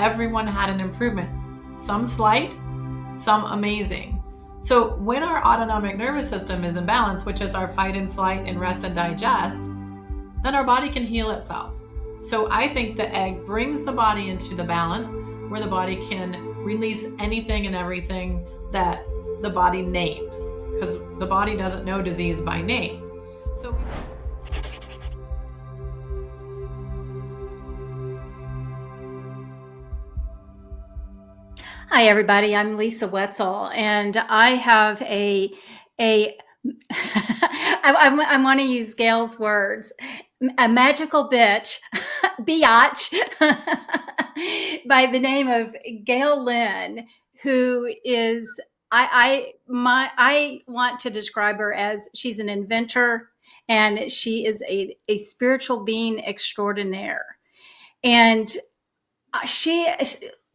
everyone had an improvement, some slight, some amazing. So when our autonomic nervous system is in balance, which is our fight and flight and rest and digest, then our body can heal itself. So I think the egg brings the body into the balance where the body can release anything and everything that the body names, because the body doesn't know disease by name. So Hi, everybody. I'm Lisa Wetzel, and I have I want to use Gail's words, a magical biatch by the name of Gail Lynn, who is I want to describe her as she's an inventor, and she is a spiritual being extraordinaire, and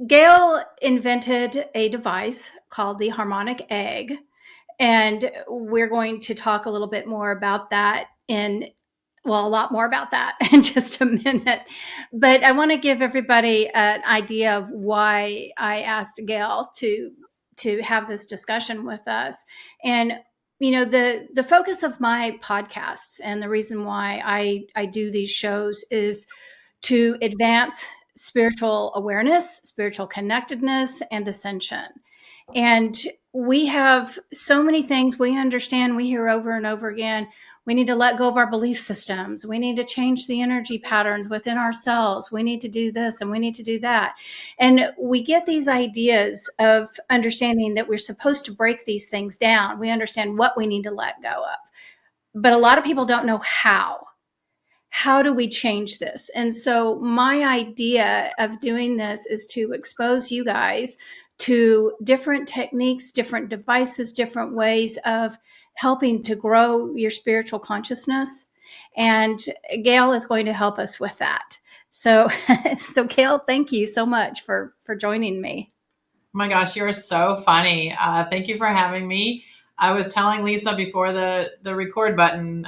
Gail invented a device called the Harmonic Egg, and we're going to talk a little bit more about that a lot more about that in just a minute. But I want to give everybody an idea of why I asked Gail to have this discussion with us. And the focus of my podcasts and the reason why I do these shows is to advance spiritual awareness, spiritual connectedness, and ascension. And we have so many things we understand, we hear over and over again. We need to let go of our belief systems. We need to change the energy patterns within ourselves. We need to do this and we need to do that. And we get these ideas of understanding that we're supposed to break these things down. We understand what we need to let go of. But a lot of people don't know how. How do we change this? And so my idea of doing this is to expose you guys to different techniques, different devices, different ways of helping to grow your spiritual consciousness. And Gail is going to help us with that. So Gail, thank you so much for joining me. Oh my gosh, you're so funny. Thank you for having me. I was telling Lisa before the record button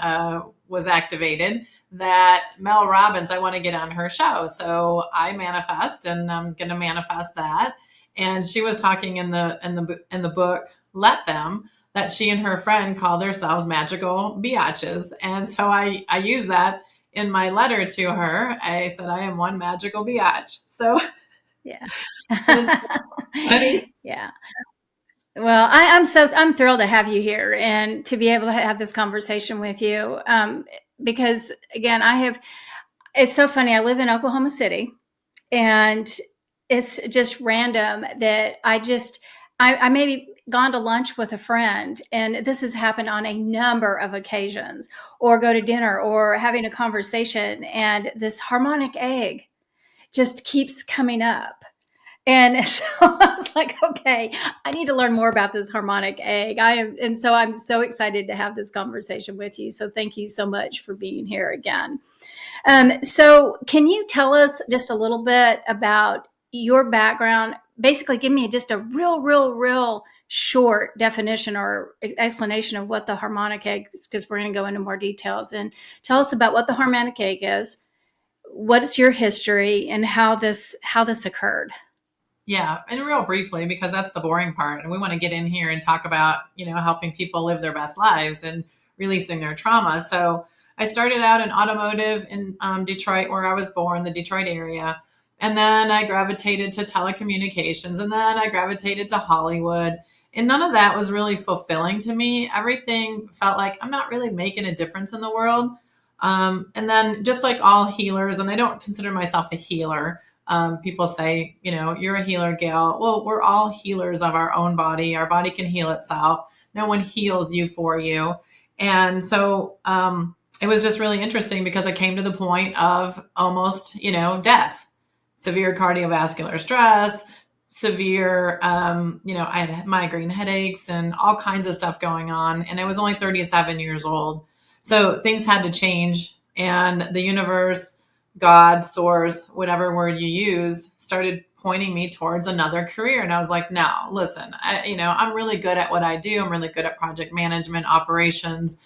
was activated that Mel Robbins, I want to get on her show. So I manifest, and I'm going to manifest that. And she was talking in the book, Let Them, that she and her friend call themselves magical biatches. And so I use that in my letter to her. I said, I am one magical biatch. So yeah. Yeah. Well, I'm thrilled to have you here and to be able to have this conversation with you. Because again, it's so funny. I live in Oklahoma City, and it's just random that I maybe gone to lunch with a friend, and this has happened on a number of occasions, or go to dinner or having a conversation, and this harmonic egg just keeps coming up. And so I was like, okay, I need to learn more about this harmonic egg. And so I'm so excited to have this conversation with you. So thank you so much for being here again. So can you tell us just a little bit about your background? Basically, give me just a real short definition or explanation of what the harmonic egg is, because we're going to go into more details. And tell us about what the harmonic egg is, what's your history, and how this occurred. Yeah. And real briefly, because that's the boring part. And we want to get in here and talk about, helping people live their best lives and releasing their trauma. So I started out in automotive in Detroit, where I was born, the Detroit area. And then I gravitated to telecommunications, and then I gravitated to Hollywood. And none of that was really fulfilling to me. Everything felt like I'm not really making a difference in the world. And then just like all healers, and I don't consider myself a healer. People say, you're a healer, Gail. Well, we're all healers of our own body. Our body can heal itself. No one heals you for you. And so it was just really interesting because I came to the point of almost, death, severe cardiovascular stress, severe, I had migraine headaches and all kinds of stuff going on. And I was only 37 years old. So things had to change. And the universe, God, source, whatever word you use, started pointing me towards another career. And I was like, no, listen, I'm really good at what I do. I'm really good at project management, operations,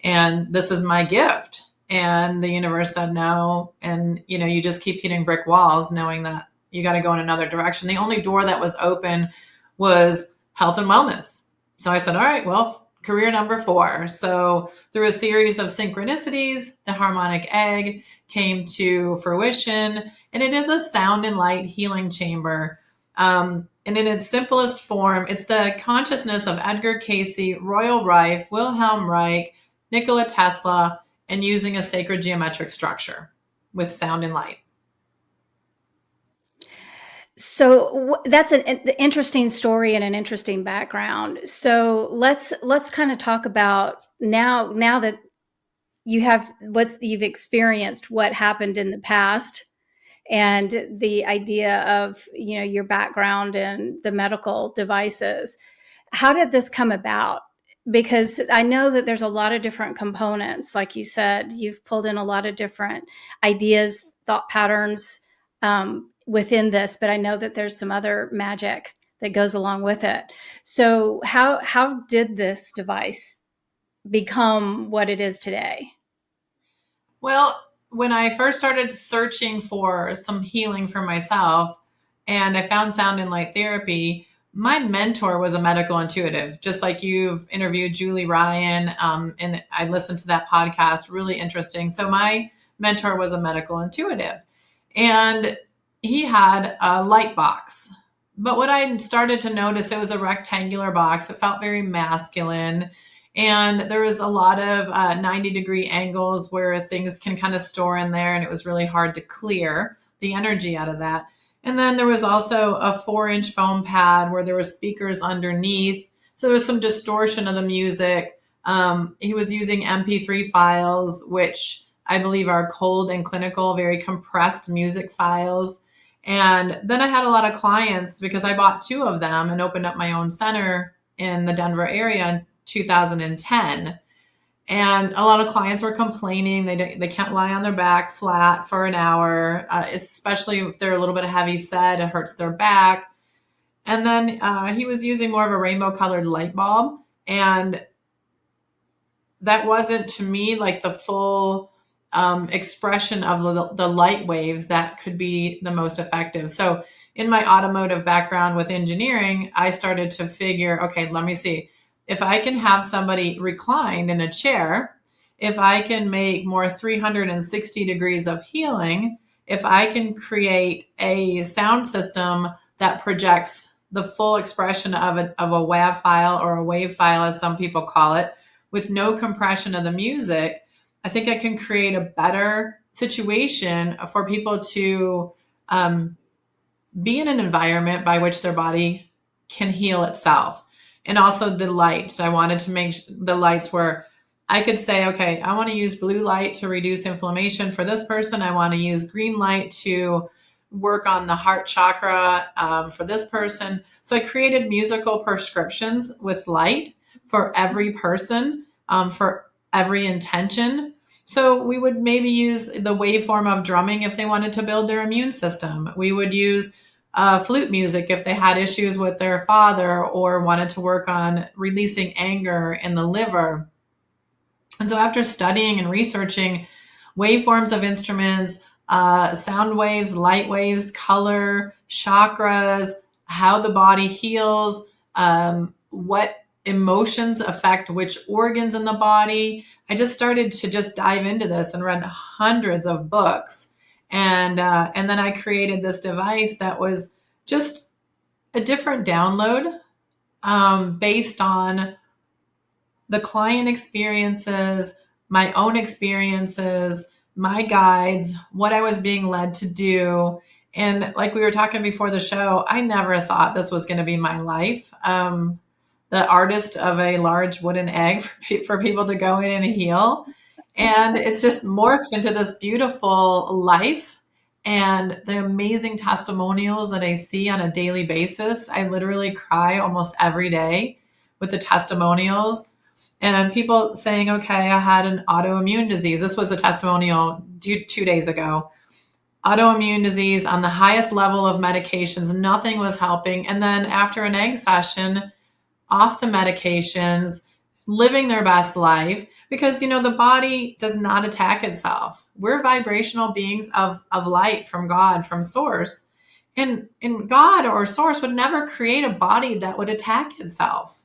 and this is my gift. And the universe said no. And, you just keep hitting brick walls knowing that, you got to go in another direction. The only door that was open was health and wellness. So I said, all right, well, career number 4. So through a series of synchronicities, the Harmonic Egg came to fruition, and it is a sound and light healing chamber. And in its simplest form, it's the consciousness of Edgar Cayce, Royal Rife, Wilhelm Reich, Nikola Tesla, and using a sacred geometric structure with sound and light. So that's an interesting story and an interesting background. So let's kind of talk about now that you've experienced what happened in the past, and the idea of your background and the medical devices. How did this come about? Because I know that there's a lot of different components. Like you said, you've pulled in a lot of different ideas, thought patterns within this, but I know that there's some other magic that goes along with it. So how did this device become what it is today? Well, when I first started searching for some healing for myself and I found sound and light therapy, my mentor was a medical intuitive, just like you've interviewed Julie Ryan. And I listened to that podcast, really interesting. So my mentor was a medical intuitive, and he had a light box. But what I started to notice, it was a rectangular box. It felt very masculine. And there was a lot of 90-degree angles where things can kind of store in there. And it was really hard to clear the energy out of that. And then there was also a 4-inch foam pad where there were speakers underneath. So there was some distortion of the music. He was using MP3 files, which I believe are cold and clinical, very compressed music files. And then I had a lot of clients because I bought 2 of them and opened up my own center in the Denver area in 2010. And a lot of clients were complaining they can't lie on their back flat for an hour, especially if they're a little bit heavy set, it hurts their back. And then he was using more of a rainbow colored light bulb. And that wasn't, to me, like the full expression of the light waves that could be the most effective. So in my automotive background with engineering, I started to figure, okay, let me see. If I can have somebody reclined in a chair, if I can make more 360 degrees of healing, if I can create a sound system that projects the full expression of a WAV file, or a wave file, as some people call it, with no compression of the music, I think I can create a better situation for people to be in an environment by which their body can heal itself. And also the lights. I wanted to make the lights where I could say, okay, I want to use blue light to reduce inflammation for this person. I want to use green light to work on the heart chakra for this person. So I created musical prescriptions with light for every person, for every intention. So we would maybe use the waveform of drumming if they wanted to build their immune system. We would use flute music if they had issues with their father or wanted to work on releasing anger in the liver. And so after studying and researching waveforms of instruments, sound waves, light waves, color, chakras, how the body heals, what emotions affect which organs in the body, I just started to just dive into this and read hundreds of books. And then I created this device that was just a different download based on the client experiences, my own experiences, my guides, what I was being led to do. And like we were talking before the show, I never thought this was going to be my life. The artist of a large wooden egg for people to go in and heal. And it's just morphed into this beautiful life, and the amazing testimonials that I see on a daily basis. I literally cry almost every day with the testimonials, and people saying, okay, I had an autoimmune disease. This was a testimonial 2 days ago. Autoimmune disease on the highest level of medications, nothing was helping. And then after an egg session, off the medications, living their best life. Because, the body does not attack itself. We're vibrational beings of light from God, from source. And God or source would never create a body that would attack itself.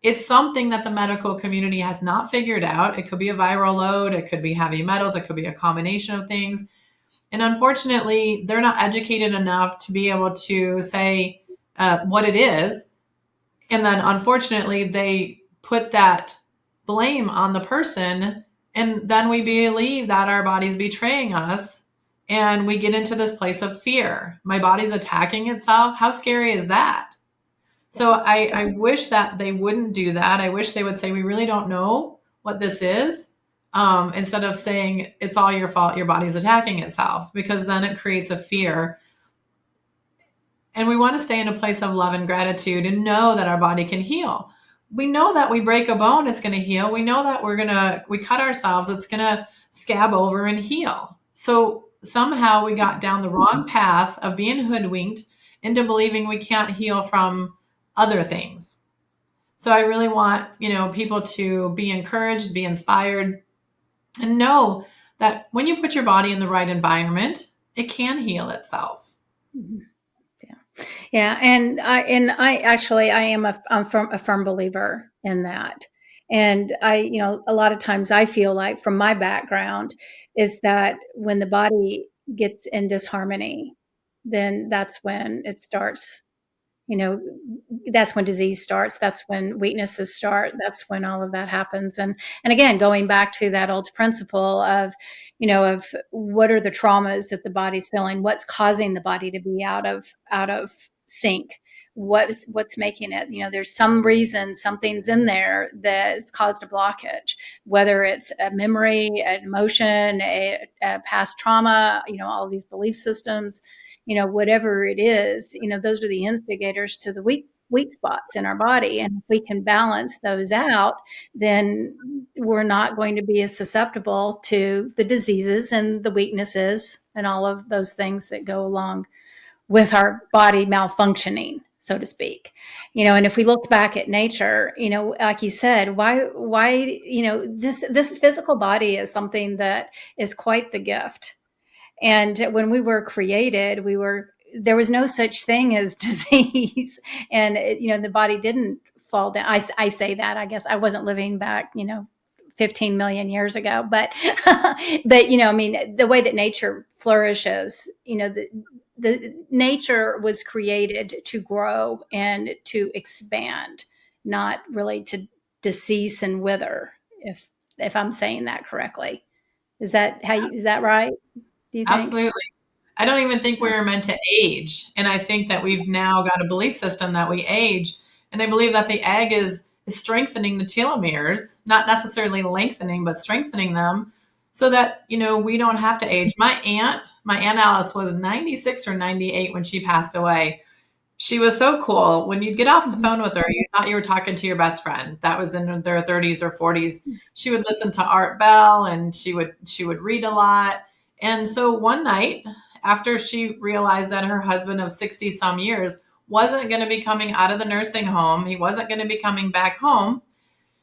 It's something that the medical community has not figured out. It could be a viral load, it could be heavy metals, it could be a combination of things. And unfortunately, they're not educated enough to be able to say what it is. And then unfortunately, they put that blame on the person. And then we believe that our body's betraying us. And we get into this place of fear. My body's attacking itself. How scary is that? So I wish that they wouldn't do that. I wish they would say, we really don't know what this is, instead of saying it's all your fault, your body's attacking itself, because then it creates a fear. And we want to stay in a place of love and gratitude and know that our body can heal. We know that we break a bone, it's going to heal. We know that we cut ourselves, it's going to scab over and heal. So somehow we got down the wrong path of being hoodwinked into believing we can't heal from other things. So I really want, people to be encouraged, be inspired, and know that when you put your body in the right environment, it can heal itself. Yeah, and I actually I am a firm believer in that. And a lot of times I feel like from my background is that when the body gets in disharmony, then that's when it starts. That's when disease starts. That's when weaknesses start. That's when all of that happens. And again, going back to that old principle of, of what are the traumas that the body's feeling, what's causing the body to be out of sync, what's making it, there's some reason, something's in there that's caused a blockage, whether it's a memory, an emotion, a past trauma, all these belief systems, whatever it is, those are the instigators to the weak spots in our body. And if we can balance those out, then we're not going to be as susceptible to the diseases and the weaknesses and all of those things that go along with our body malfunctioning, so to speak. And if we look back at nature, like you said, why this physical body is something that is quite the gift. And when we were created, there was no such thing as disease, and the body didn't fall down. I say that, I guess I wasn't living back, 15 million years ago, but the way that nature flourishes, the nature was created to grow and to expand, not really to decease and wither. If I'm saying that correctly, is that right? Do you think? Absolutely. I don't even think we were meant to age. And I think that we've now got a belief system that we age. And I believe that the egg is strengthening the telomeres, not necessarily lengthening, but strengthening them so that, we don't have to age. My Aunt Alice was 96 or 98 when she passed away. She was so cool. When you'd get off the phone with her, you thought you were talking to your best friend that was in their 30s or 40s. She would listen to Art Bell and she would read a lot. And so one night, after she realized that her husband of 60 some years wasn't going to be coming out of the nursing home, he wasn't going to be coming back home,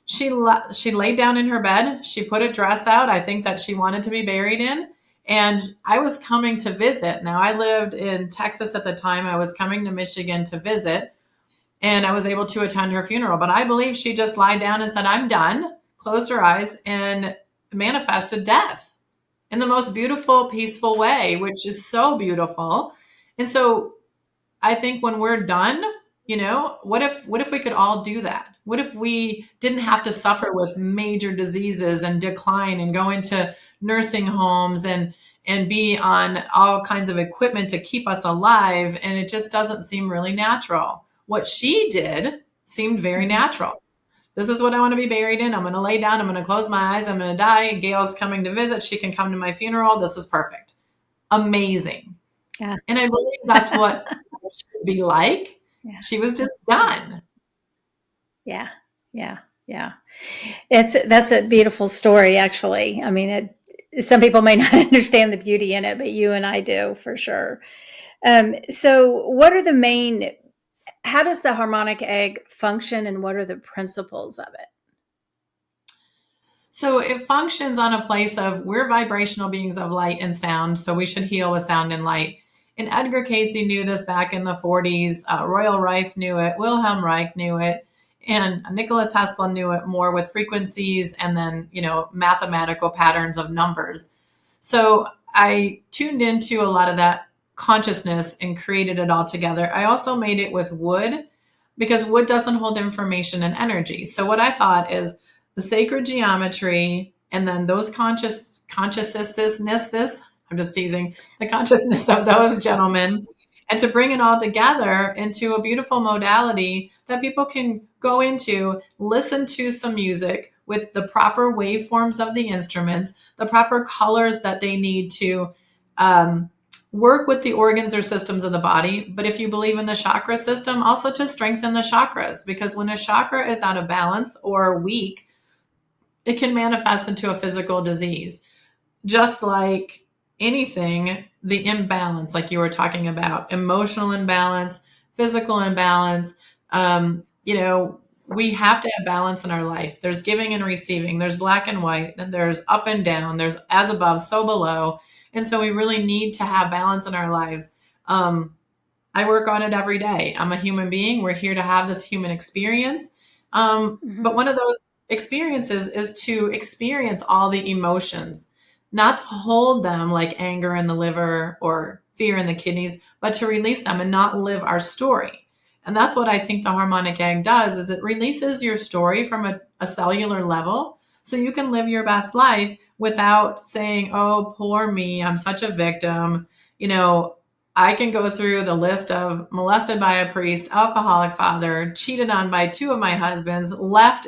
she laid down in her bed. She put a dress out, I think that she wanted to be buried in. And I was coming to visit. Now, I lived in Texas at the time. I was coming to Michigan to visit, and I was able to attend her funeral. But I believe she just lied down and said, I'm done, closed her eyes, and manifested death in the most beautiful, peaceful way, which is so beautiful. And so I think when we're done, what if we could all do that? What if we didn't have to suffer with major diseases and decline and go into nursing homes and be on all kinds of equipment to keep us alive? And it just doesn't seem really natural. What she did seemed very natural. This is what I want to be buried in. I'm going to lay down. I'm going to close my eyes. I'm going to die. Gail's coming to visit. She can come to my funeral. This is perfect. Amazing. Yeah. And I believe that's what it should be like. Yeah. She was just done. Yeah. That's a beautiful story, actually. I mean, some people may not understand the beauty in it, but you and I do for sure. So what are how does the harmonic egg function, and what are the principles of it? So it functions on a place of we're vibrational beings of light and sound, so we should heal with sound and light. And Edgar Casey knew this back in the 40s. Royal Rife knew it. Wilhelm Reich knew it. And Nikola Tesla knew it more with frequencies and then, mathematical patterns of numbers. So I tuned into a lot of that consciousness and created it all together. I also made it with wood because wood doesn't hold information and energy. So what I thought is the sacred geometry and then those consciousnesses, I'm just teasing, the consciousness of those gentlemen, and to bring it all together into a beautiful modality that people can go into, listen to some music with the proper waveforms of the instruments, the proper colors that they need to work with the organs or systems of the body. But if you believe in the chakra system, also to strengthen the chakras, because when a chakra is out of balance or weak, it can manifest into a physical disease. Just like anything, the imbalance, like you were talking about, emotional imbalance, physical imbalance, we have to have balance in our life. There's giving and receiving. There's black and white, and there's up and down. There's as above, so below. And so we really need to have balance in our lives. I work on it every day. I'm a human being. We're here to have this human experience. But one of those experiences is to experience all the emotions, not to hold them like anger in the liver or fear in the kidneys, but to release them and not live our story. And that's what I think the harmonic egg does, is it releases your story from a cellular level so you can live your best life without saying, oh, poor me, I'm such a victim. I can go through the list of molested by a priest, alcoholic father, cheated on by two of my husbands, left.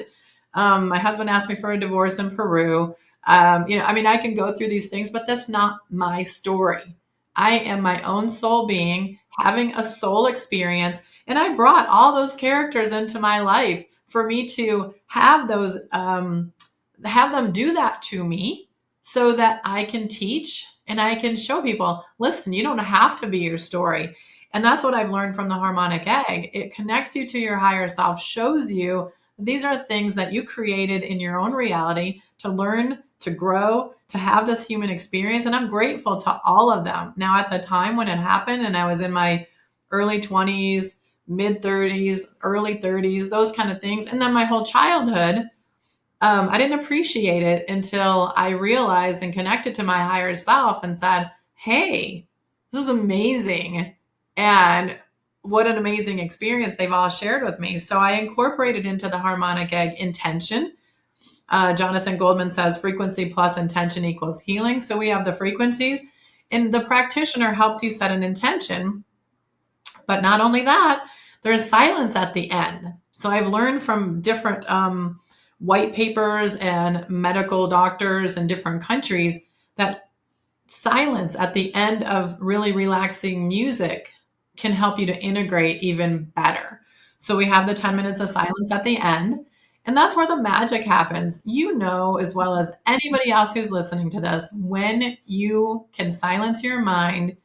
My husband asked me for a divorce in Peru. I can go through these things, but that's not my story. I am my own soul being having a soul experience. And I brought all those characters into my life for me to have those, have them do that to me so that I can teach and I can show people, listen, you don't have to be your story. And that's what I've learned from the harmonic egg. It connects you to your higher self, shows you these are things that you created in your own reality to learn, to grow, to have this human experience. And I'm grateful to all of them. Now, at the time when it happened, and I was in my early 20s, mid 30s, early 30s, those kind of things. And then my whole childhood, I didn't appreciate it until I realized and connected to my higher self and said, hey, this was amazing. And what an amazing experience they've all shared with me. So I incorporated into the harmonic egg intention. Jonathan Goldman says frequency plus intention equals healing. So we have the frequencies, and the practitioner helps you set an intention. But not only that, there's silence at the end. So I've learned from different white papers and medical doctors in different countries that silence at the end of really relaxing music can help you to integrate even better. So we have the 10 minutes of silence at the end. And that's where the magic happens. As well as anybody else who's listening to this, when you can silence your mind,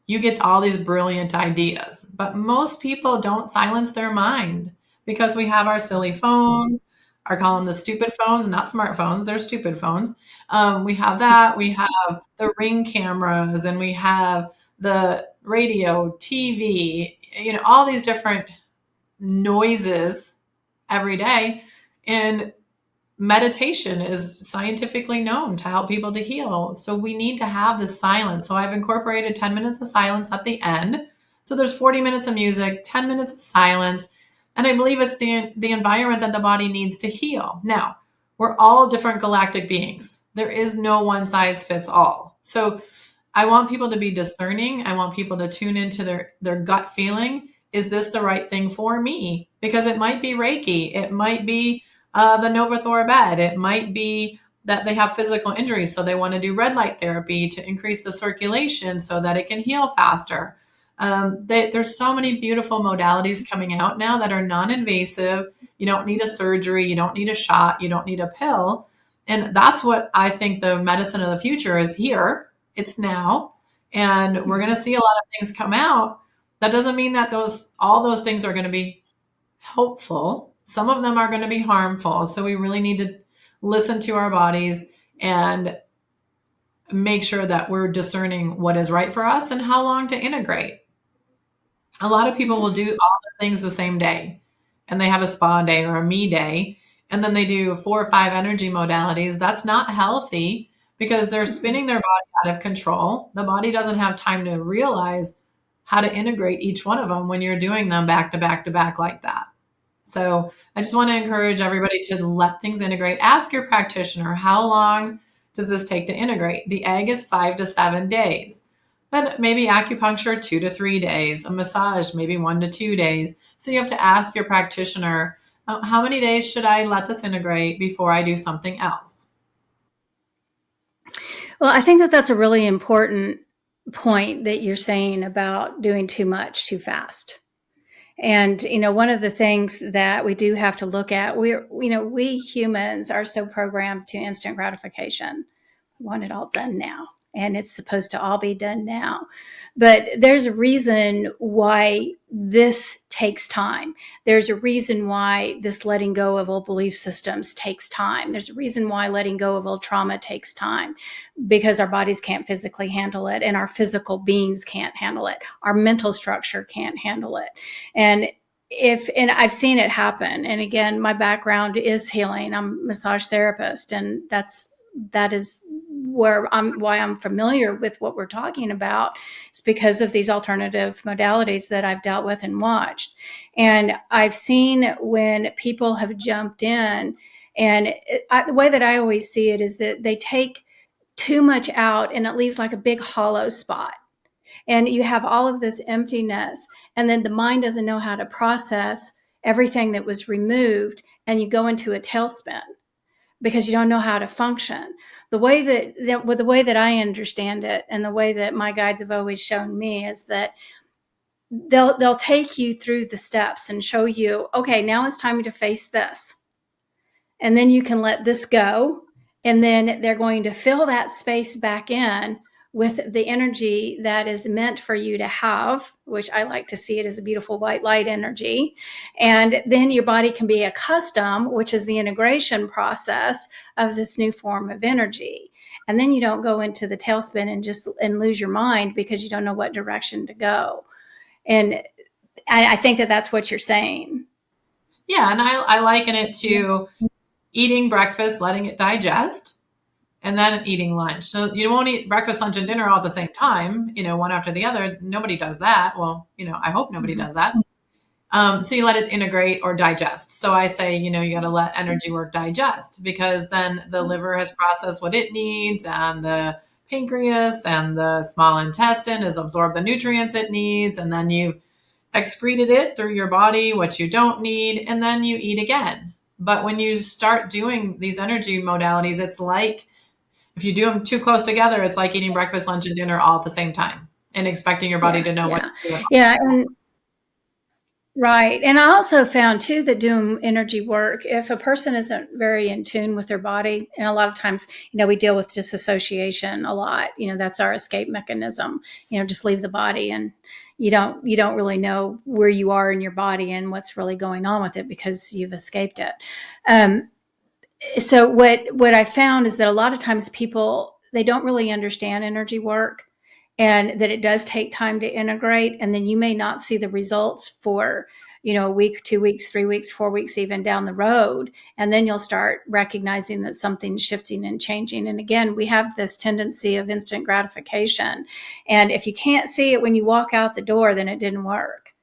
you get all these brilliant ideas. But most people don't silence their mind because we have our silly phones. I call them the stupid phones, not smartphones. They're stupid phones. We have that. We have the Ring cameras, and we have the radio, TV, all these different noises every day. And meditation is scientifically known to help people to heal. So we need to have this silence. So I've incorporated 10 minutes of silence at the end. So there's 40 minutes of music, 10 minutes of silence. And I believe it's the environment that the body needs to heal. Now, we're all different galactic beings. There is no one size fits all. So I want people to be discerning. I want people to tune into their gut feeling. Is this the right thing for me? Because it might be Reiki. It might be the Novathor bed. It might be that they have physical injuries, so they want to do red light therapy to increase the circulation so that it can heal faster. There's so many beautiful modalities coming out now that are non-invasive. You don't need a surgery. You don't need a shot. You don't need a pill. And that's what I think the medicine of the future is here. It's now. And we're going to see a lot of things come out. That doesn't mean that all those things are going to be helpful. Some of them are going to be harmful. So we really need to listen to our bodies and make sure that we're discerning what is right for us and how long to integrate. A lot of people will do all the things the same day, and they have a spa day or a me day, and then they do 4 or 5 energy modalities. That's not healthy because they're spinning their body out of control. The body doesn't have time to realize how to integrate each one of them when you're doing them back to back to back like that. So I just want to encourage everybody to let things integrate. Ask your practitioner, how long does this take to integrate? The egg is 5 to 7 days, but maybe acupuncture 2 to 3 days, a massage maybe 1 to 2 days. So you have to ask your practitioner, how many days should I let this integrate before I do something else? Well, I think that that's a really important point that you're saying about doing too much too fast. And, one of the things that we do have to look at, we humans are so programmed to instant gratification. We want it all done now, and it's supposed to all be done now. But there's a reason why this takes time. There's a reason why this letting go of old belief systems takes time. There's a reason why letting go of old trauma takes time, because our bodies can't physically handle it, and our physical beings can't handle it. Our mental structure can't handle it. And I've seen it happen. And again, my background is healing. I'm a massage therapist, and that is why I'm familiar with what we're talking about. It's because of these alternative modalities that I've dealt with and watched. And I've seen when people have jumped in, and the way that I always see it is that they take too much out and it leaves like a big hollow spot. And you have all of this emptiness, and then the mind doesn't know how to process everything that was removed, and you go into a tailspin because you don't know how to function. The way that I understand it, and the way that my guides have always shown me, is that they'll take you through the steps and show you, okay, now it's time to face this. And then you can let this go. And then they're going to fill that space back in with the energy that is meant for you to have, which I like to see it as a beautiful white light energy. And then your body can be accustomed, which is the integration process of this new form of energy. And then you don't go into the tailspin and lose your mind because you don't know what direction to go. And I think that that's what you're saying. Yeah, and I liken it to eating breakfast, letting it digest, and then eating lunch. So you won't eat breakfast, lunch, and dinner all at the same time, one after the other. Nobody does that. Well, I hope nobody does that. So you let it integrate or digest. So I say, you got to let energy work digest, because then the liver has processed what it needs, and the pancreas and the small intestine has absorbed the nutrients it needs. And then you've excreted it through your body, what you don't need, and then you eat again. But when you start doing these energy modalities, it's like, if you do them too close together, it's like eating breakfast, lunch, and dinner all at the same time and expecting your body to know what to do. Yeah. Right. And I also found too that doing energy work, if a person isn't very in tune with their body, and a lot of times, we deal with disassociation a lot, that's our escape mechanism, just leave the body, and you don't really know where you are in your body and what's really going on with it because you've escaped it. So what I found is that a lot of times people, they don't really understand energy work, and that it does take time to integrate. And then you may not see the results for, a week, 2 weeks, 3 weeks, 4 weeks, even down the road. And then you'll start recognizing that something's shifting and changing. And again, we have this tendency of instant gratification. And if you can't see it when you walk out the door, then it didn't work.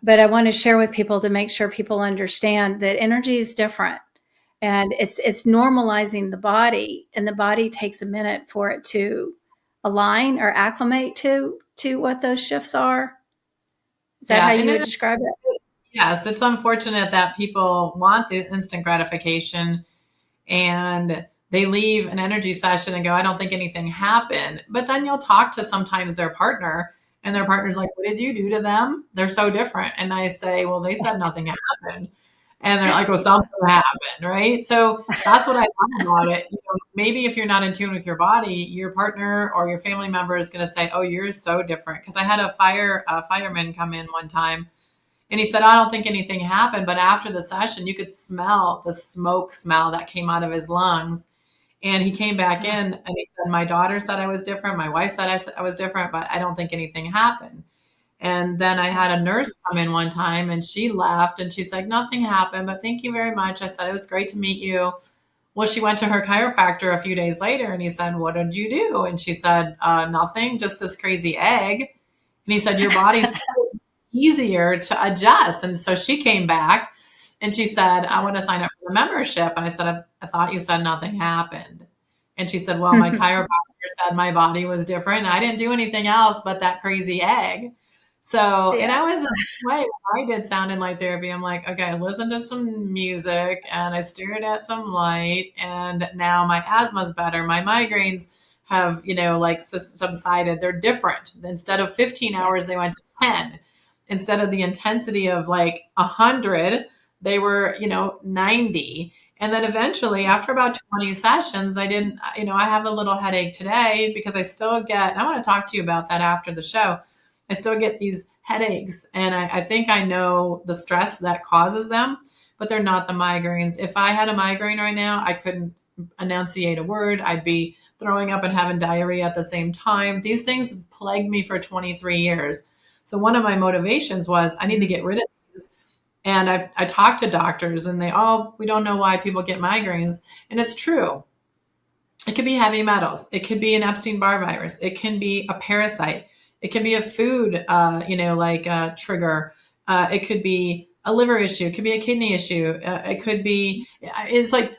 But I want to share with people to make sure people understand that energy is different. And it's normalizing the body, and the body takes a minute for it to align or acclimate to what those shifts are. Is that how you would describe it? Yes, it's unfortunate that people want the instant gratification, and they leave an energy session and go, I don't think anything happened. But then you'll talk to sometimes their partner, and their partner's like, what did you do to them? They're so different. And I say, well, they said nothing happened. And they're like, oh, something happened, right? So that's what I love about it. Maybe if you're not in tune with your body, your partner or your family member is going to say, oh, you're so different. Because I had a fireman come in one time, and he said, I don't think anything happened. But after the session, you could smell the smoke smell that came out of his lungs. And he came back in and he said, my daughter said I was different. My wife said I was different, but I don't think anything happened. And then I had a nurse come in one time and she left and she's like, nothing happened, but thank you very much. I said, it was great to meet you. Well, she went to her chiropractor a few days later and he said, what did you do? And she said, nothing, just this crazy egg. And he said, your body's easier to adjust. And so she came back and she said, I want to sign up for the membership. And I said, I thought you said nothing happened. And she said, well, my chiropractor said my body was different. I didn't do anything else but that crazy egg. So, and I was the same way when I did sound and light therapy. I'm like, okay, I listened to some music and I stared at some light and now my asthma's better. My migraines have, like subsided. They're different. Instead of 15 hours, they went to 10. Instead of the intensity of like 100, they were, 90. And then eventually after about 20 sessions, I didn't, I have a little headache today because I still get, and I want to talk to you about that after the show. I still get these headaches and I think I know the stress that causes them, but they're not the migraines. If I had a migraine right now, I couldn't enunciate a word. I'd be throwing up and having diarrhea at the same time. These things plagued me for 23 years. So one of my motivations was I need to get rid of these. And I talked to doctors and we don't know why people get migraines. And it's true. It could be heavy metals. It could be an Epstein-Barr virus. It can be a parasite. It can be a food, like a trigger. It could be a liver issue. It could be a kidney issue. It could be, it's like,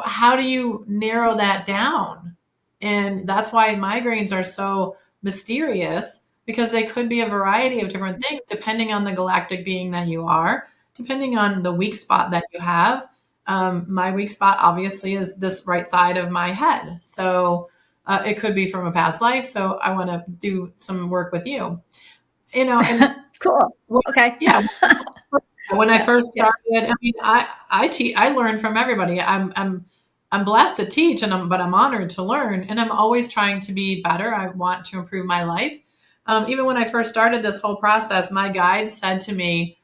how do you narrow that down? And that's why migraines are so mysterious because they could be a variety of different things depending on the galactic being that you are, depending on the weak spot that you have. My weak spot obviously is this right side of my head. So it could be from a past life. So I want to do some work with you, and cool. Okay. Yeah. When I first started, I mean, I learn from everybody. I'm blessed to teach but I'm honored to learn and I'm always trying to be better. I want to improve my life. Even when I first started this whole process, my guide said to me,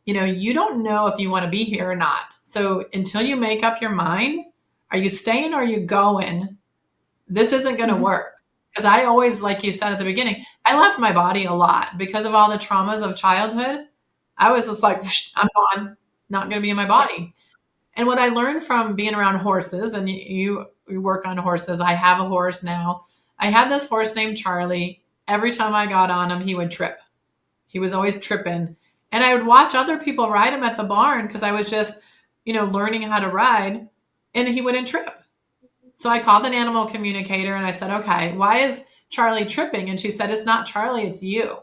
you don't know if you want to be here or not. So until you make up your mind, are you staying or are you going? This isn't going to work. Because I always, like you said at the beginning, I left my body a lot because of all the traumas of childhood. I was just like, I'm gone, not going to be in my body. And what I learned from being around horses, and you work on horses, I have a horse now. I had this horse named Charlie. Every time I got on him, he would trip. He was always tripping. And I would watch other people ride him at the barn because I was just, learning how to ride, and he wouldn't trip. So I called an animal communicator and I said, okay, why is Charlie tripping? And she said, it's not Charlie, it's you.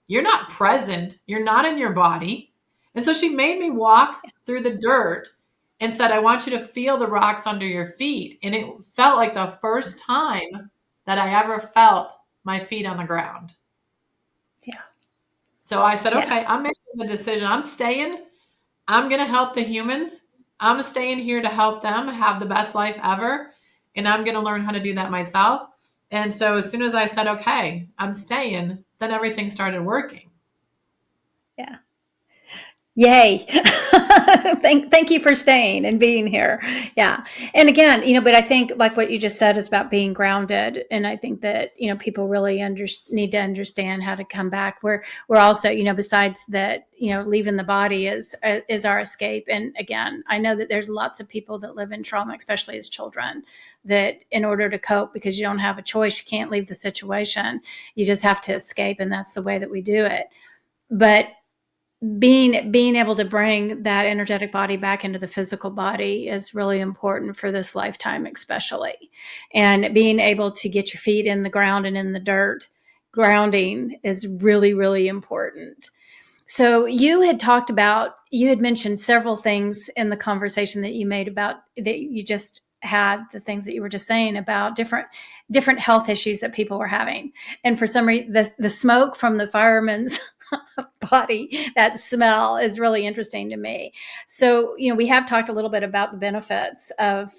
You're not present. You're not in your body. And so she made me walk through the dirt and said, I want you to feel the rocks under your feet. And it felt like the first time that I ever felt my feet on the ground. Yeah. So I said, okay, I'm making the decision. I'm staying. I'm going to help the humans. I'm staying here to help them have the best life ever. And I'm going to learn how to do that myself. And so as soon as I said, okay, I'm staying, then everything started working. Yeah. Yay. Thank you for staying and being here. Yeah. And again, but I think like what you just said is about being grounded. And I think that, people really need to understand how to come back. We're also, besides that, leaving the body is our escape. And again, I know that there's lots of people that live in trauma, especially as children, that in order to cope, because you don't have a choice, you can't leave the situation. You just have to escape. And that's the way that we do it. But being able to bring that energetic body back into the physical body is really important for this lifetime, especially. And being able to get your feet in the ground and in the dirt, grounding is really, really important. So you had mentioned several things in the conversation that you made about that you just had, the things that you were just saying about different health issues that people were having. And for some reason, the smoke from the fireman's body, that smell is really interesting to me. So, we have talked a little bit about the benefits of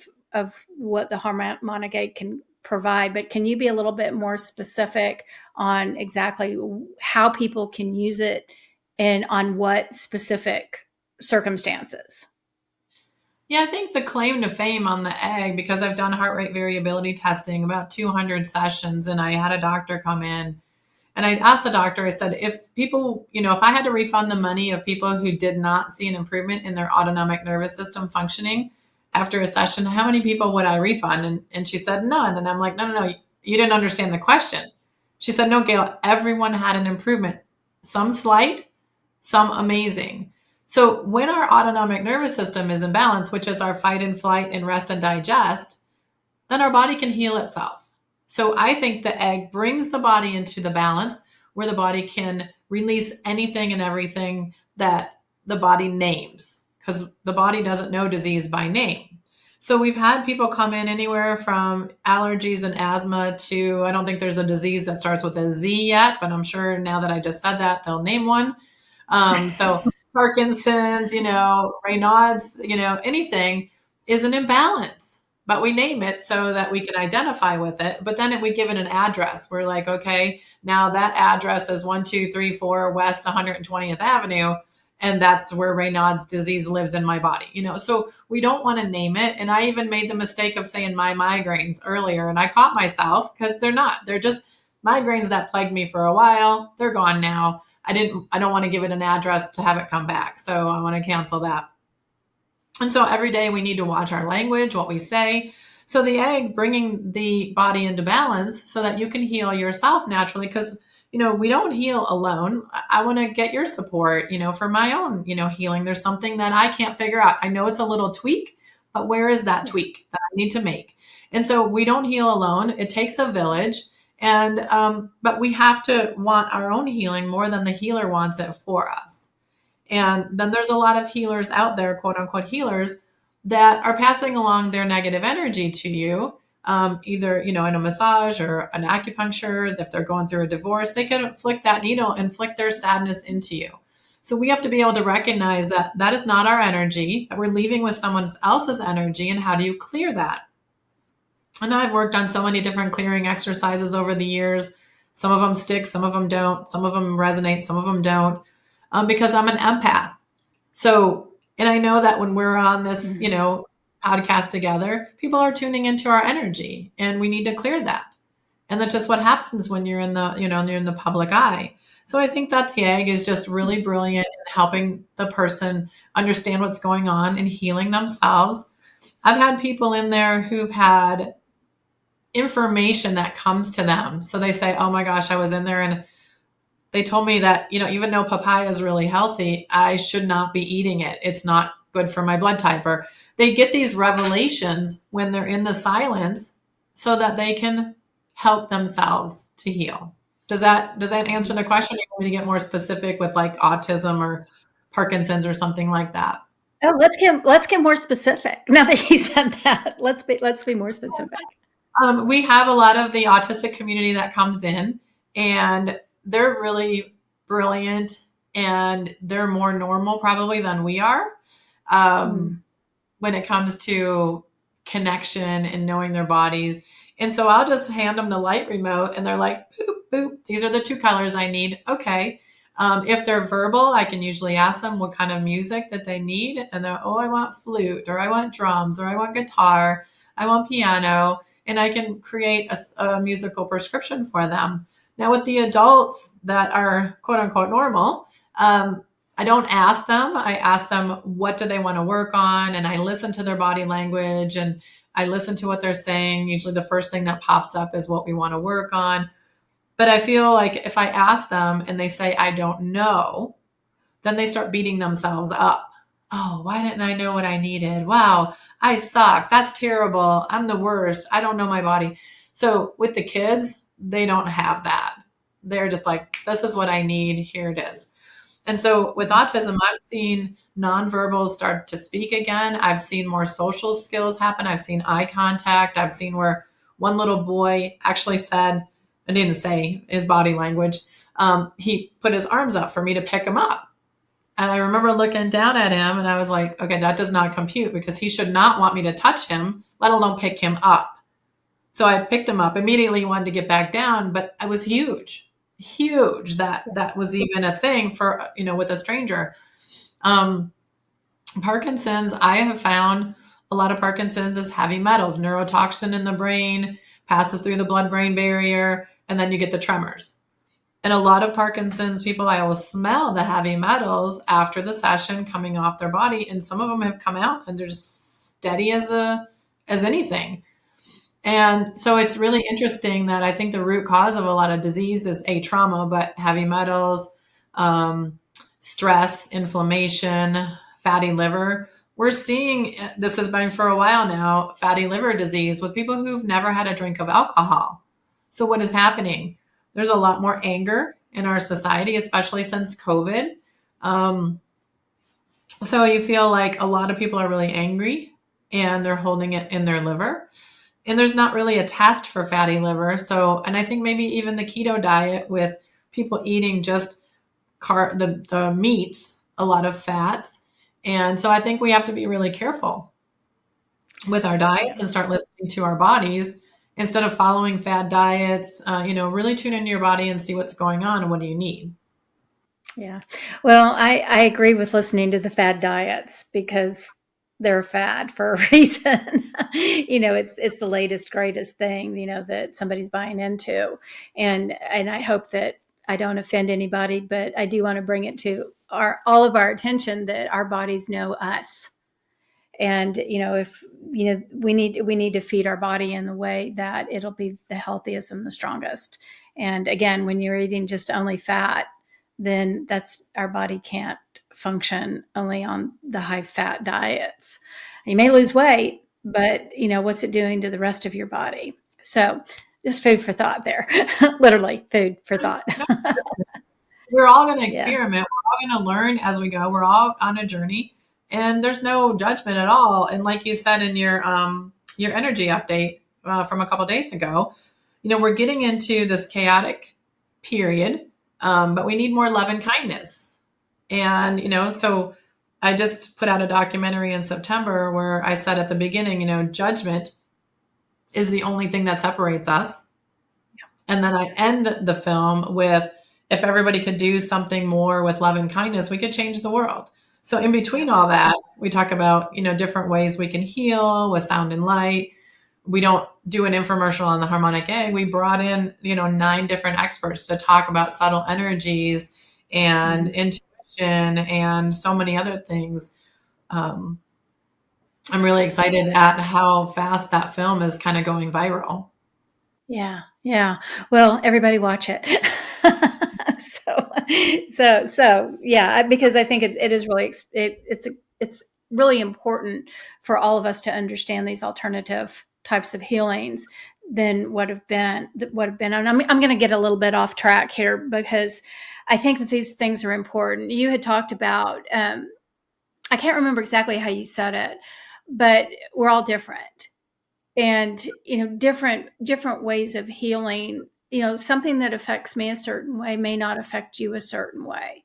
what the Harmonic Egg can provide, but can you be a little bit more specific on exactly how people can use it and on what specific circumstances? Yeah, I think the claim to fame on the egg, because I've done heart rate variability testing, about 200 sessions, and I had a doctor come in and I asked the doctor, I said, if people, if I had to refund the money of people who did not see an improvement in their autonomic nervous system functioning after a session, how many people would I refund? And she said, none. And I'm like, no, no, no, you didn't understand the question. She said, no, Gail, everyone had an improvement, some slight, some amazing. So when our autonomic nervous system is in balance, which is our fight and flight and rest and digest, then our body can heal itself. So I think the egg brings the body into the balance where the body can release anything and everything that the body names, because the body doesn't know disease by name. So we've had people come in anywhere from allergies and asthma to, I don't think there's a disease that starts with a Z yet, but I'm sure now that I just said that, they'll name one. So Parkinson's, Raynaud's, anything is an imbalance, but we name it so that we can identify with it. But then we give it an address. We're like, okay, now that address is 1234 West 120th Avenue. And that's where Raynaud's disease lives in my body, So we don't want to name it. And I even made the mistake of saying my migraines earlier, and I caught myself because they're not. They're just migraines that plagued me for a while. They're gone now. I don't want to give it an address to have it come back. So I want to cancel that. And so every day we need to watch our language, what we say. So the egg bringing the body into balance so that you can heal yourself naturally, because we don't heal alone. I want to get your support, for my own, healing. There's something that I can't figure out. I know it's a little tweak, but where is that tweak that I need to make? And so we don't heal alone. It takes a village. And but we have to want our own healing more than the healer wants it for us. And then there's a lot of healers out there, quote unquote healers, that are passing along their negative energy to you, either in a massage or an acupuncture. If they're going through a divorce, they can flick that needle and flick their sadness into you. So we have to be able to recognize that that is not our energy, that we're leaving with someone else's energy, and how do you clear that? And I've worked on so many different clearing exercises over the years. Some of them stick, some of them don't, some of them resonate, some of them don't, because I'm an empath. So, and I know that when we're on this, podcast together, people are tuning into our energy, and we need to clear that. And that's just what happens when you're in the, you're in the public eye. So I think that the egg is just really brilliant in helping the person understand what's going on and healing themselves. I've had people in there who've had information that comes to them. So they say, oh my gosh, I was in there and they told me that, even though papaya is really healthy, I should not be eating it. It's not good for my blood type. Or they get these revelations when they're in the silence so that they can help themselves to heal. Does that answer the question? You want me to get more specific with like autism or Parkinson's or something like that? Oh, let's get more specific. Now that you said that, let's be more specific. We have a lot of the autistic community that comes in, and they're really brilliant, and they're more normal probably than we are when it comes to connection and knowing their bodies. And so I'll just hand them the light remote, and they're like, boop, boop, these are the two colors I need. Okay. If they're verbal, I can usually ask them what kind of music that they need. And they're, oh, I want flute, or I want drums, or I want guitar, I want piano. And I can create a musical prescription for them. Now, with the adults that are quote unquote normal, I don't ask them. I ask them, what do they want to work on? And I listen to their body language, and I listen to what they're saying. Usually the first thing that pops up is what we want to work on. But I feel like if I ask them and they say, I don't know, then they start beating themselves up. Oh, why didn't I know what I needed? Wow, I suck. That's terrible. I'm the worst. I don't know my body. So with the kids, they don't have that. They're just like, this is what I need. Here it is. And so with autism, I've seen nonverbals start to speak again. I've seen more social skills happen. I've seen eye contact. I've seen where one little boy actually said, I didn't say his body language. He put his arms up for me to pick him up. And I remember looking down at him, and I was like, okay, that does not compute, because he should not want me to touch him, let alone pick him up. So I picked him up. Immediately he wanted to get back down, but I was huge that was even a thing for, with a stranger. Parkinson's, I have found a lot of Parkinson's is heavy metals, neurotoxin in the brain, passes through the blood-brain barrier, and then you get the tremors. And a lot of Parkinson's people, I will smell the heavy metals after the session coming off their body, and some of them have come out and they're just steady as anything. And so it's really interesting that I think the root cause of a lot of disease is a trauma, but heavy metals, stress, inflammation, fatty liver. We're seeing this has been for a while now, fatty liver disease with people who've never had a drink of alcohol. So what is happening? There's a lot more anger in our society, especially since COVID. So you feel like a lot of people are really angry and they're holding it in their liver. And there's not really a test for fatty liver. So, and I think maybe even the keto diet with people eating just the meats, a lot of fats. And so I think we have to be really careful with our diets and start listening to our bodies instead of following fad diets. Really tune into your body and see what's going on and what do you need. Yeah. Well, I agree with listening to the fad diets because they're a fad for a reason. It's the latest, greatest thing, that somebody's buying into. And I hope that I don't offend anybody, but I do want to bring it to all of our attention that our bodies know us. And, if, we need to feed our body in the way that it'll be the healthiest and the strongest. And again, when you're eating just only fat, then our body can't function only on the high fat diets. You may lose weight, but what's it doing to the rest of your body? So just food for thought there. Literally food for thought. We're all going to experiment. We're all going to learn as we go. We're all on a journey and there's no judgment at all. And like you said in your energy update from a couple of days ago, we're getting into this chaotic period. But we need more love and kindness. And, so I just put out a documentary in September where I said at the beginning, judgment is the only thing that separates us. Yeah. And then I end the film with, if everybody could do something more with love and kindness, we could change the world. So in between all that, we talk about, different ways we can heal with sound and light. We don't do an infomercial on the Harmonic Egg. We brought in, 9 different experts to talk about subtle energies and intuition and so many other things. I'm really excited at how fast that film is kind of going viral. Yeah. Yeah. Well, everybody watch it. So yeah, because I think it is really, it's really important for all of us to understand these alternative types of healings than what have been. And I'm going to get a little bit off track here because I think that these things are important. You had talked about, I can't remember exactly how you said it, but we're all different. And, different ways of healing, something that affects me a certain way may not affect you a certain way.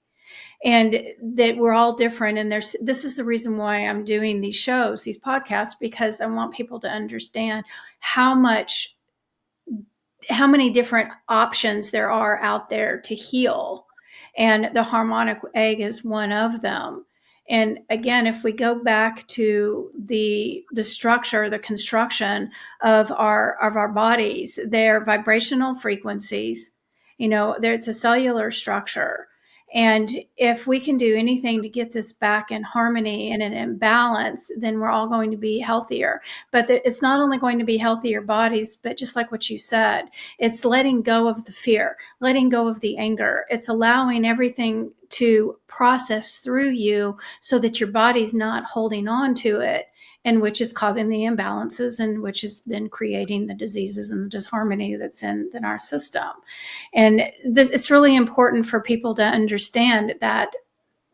And that we're all different. And this is the reason why I'm doing these shows, these podcasts, because I want people to understand how many different options there are out there to heal. And the harmonic egg is one of them. And again, if we go back to the structure, the construction of our bodies, their vibrational frequencies, it's a cellular structure. And if we can do anything to get this back in harmony and in balance, then we're all going to be healthier. But it's not only going to be healthier bodies, but just like what you said, it's letting go of the fear, letting go of the anger. It's allowing everything to process through you so that your body's not holding on to it, and which is causing the imbalances and which is then creating the diseases and the disharmony that's in our system. And it's really important for people to understand that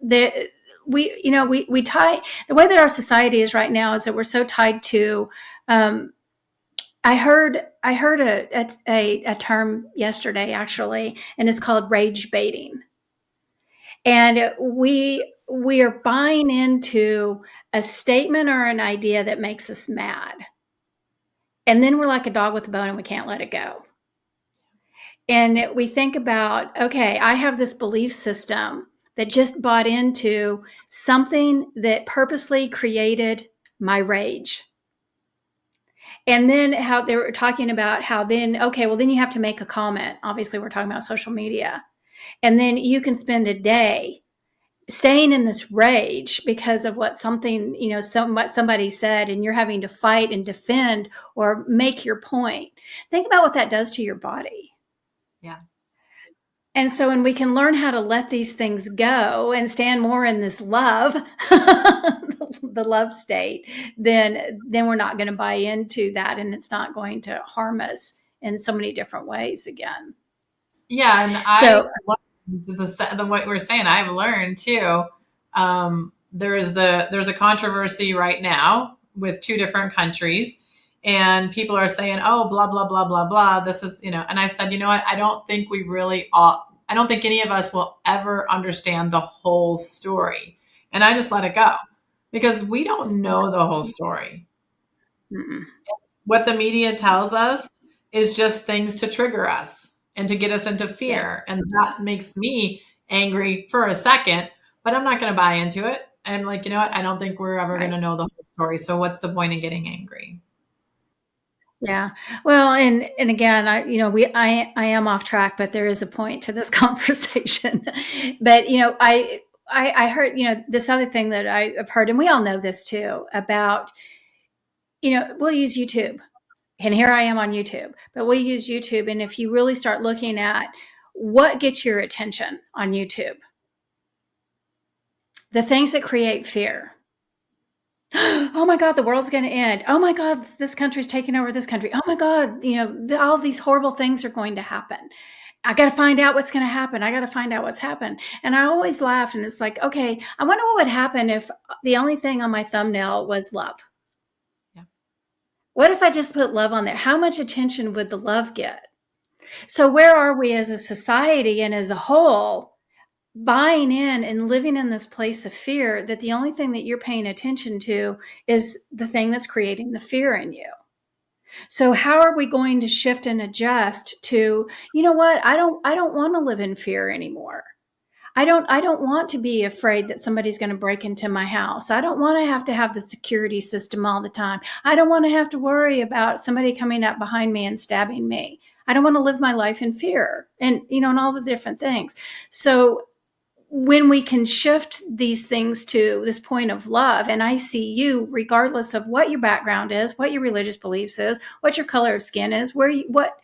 we tie the way that our society is right now is that we're so tied to I heard a term yesterday actually, and it's called rage baiting. And we are buying into a statement or an idea that makes us mad. And then we're like a dog with a bone and we can't let it go. And we think about, okay, I have this belief system that just bought into something that purposely created my rage. And then how they were talking about how then, okay, well, then you have to make a comment. Obviously, we're talking about social media. And then you can spend a day staying in this rage because of what something, what somebody said, and you're having to fight and defend or make your point. Think about what that does to your body. Yeah. And so when we can learn how to let these things go and stand more in this love, the love state, then we're not going to buy into that, and it's not going to harm us in so many different ways again. Yeah, and So what we're saying, I've learned too. There's a controversy right now with two different countries, and people are saying, "Oh, blah blah blah blah blah." This is, and I said, you know what? I don't think we really ought. I don't think any of us will ever understand the whole story, and I just let it go because we don't know the whole story. mm-mm. What the media tells us is just things to trigger us and to get us into Yeah. fear. And that makes me angry for a second, but I'm not going to buy into it. I'm like, you know what? I don't think we're ever going Right. to know the whole story. So what's the point in getting angry? Yeah. Well, and again, I am off track, but there is a point to this conversation. But I heard, this other thing that I've heard, and we all know this too, about, we'll use YouTube. And here I am on YouTube, but we'll use YouTube. And if you really start looking at what gets your attention on YouTube, the things that create fear. Oh my God, the world's going to end. Oh my God, this country's taking over this country. Oh my God, all these horrible things are going to happen. I got to find out what's going to happen. I got to find out what's happened. And I always laugh, and it's like, okay, I wonder what would happen if the only thing on my thumbnail was love. Yeah. What if I just put love on there? How much attention would the love get? So where are we as a society and as a whole buying in and living in this place of fear that the only thing that you're paying attention to is the thing that's creating the fear in you? So how are we going to shift and adjust to, you know what? I don't want to live in fear anymore. I don't want to be afraid that somebody's going to break into my house. I don't want to have the security system all the time. I don't want to have to worry about somebody coming up behind me and stabbing me. I don't want to live my life in fear and all the different things. So when we can shift these things to this point of love, and I see you, regardless of what your background is, what your religious beliefs is, what your color of skin is, what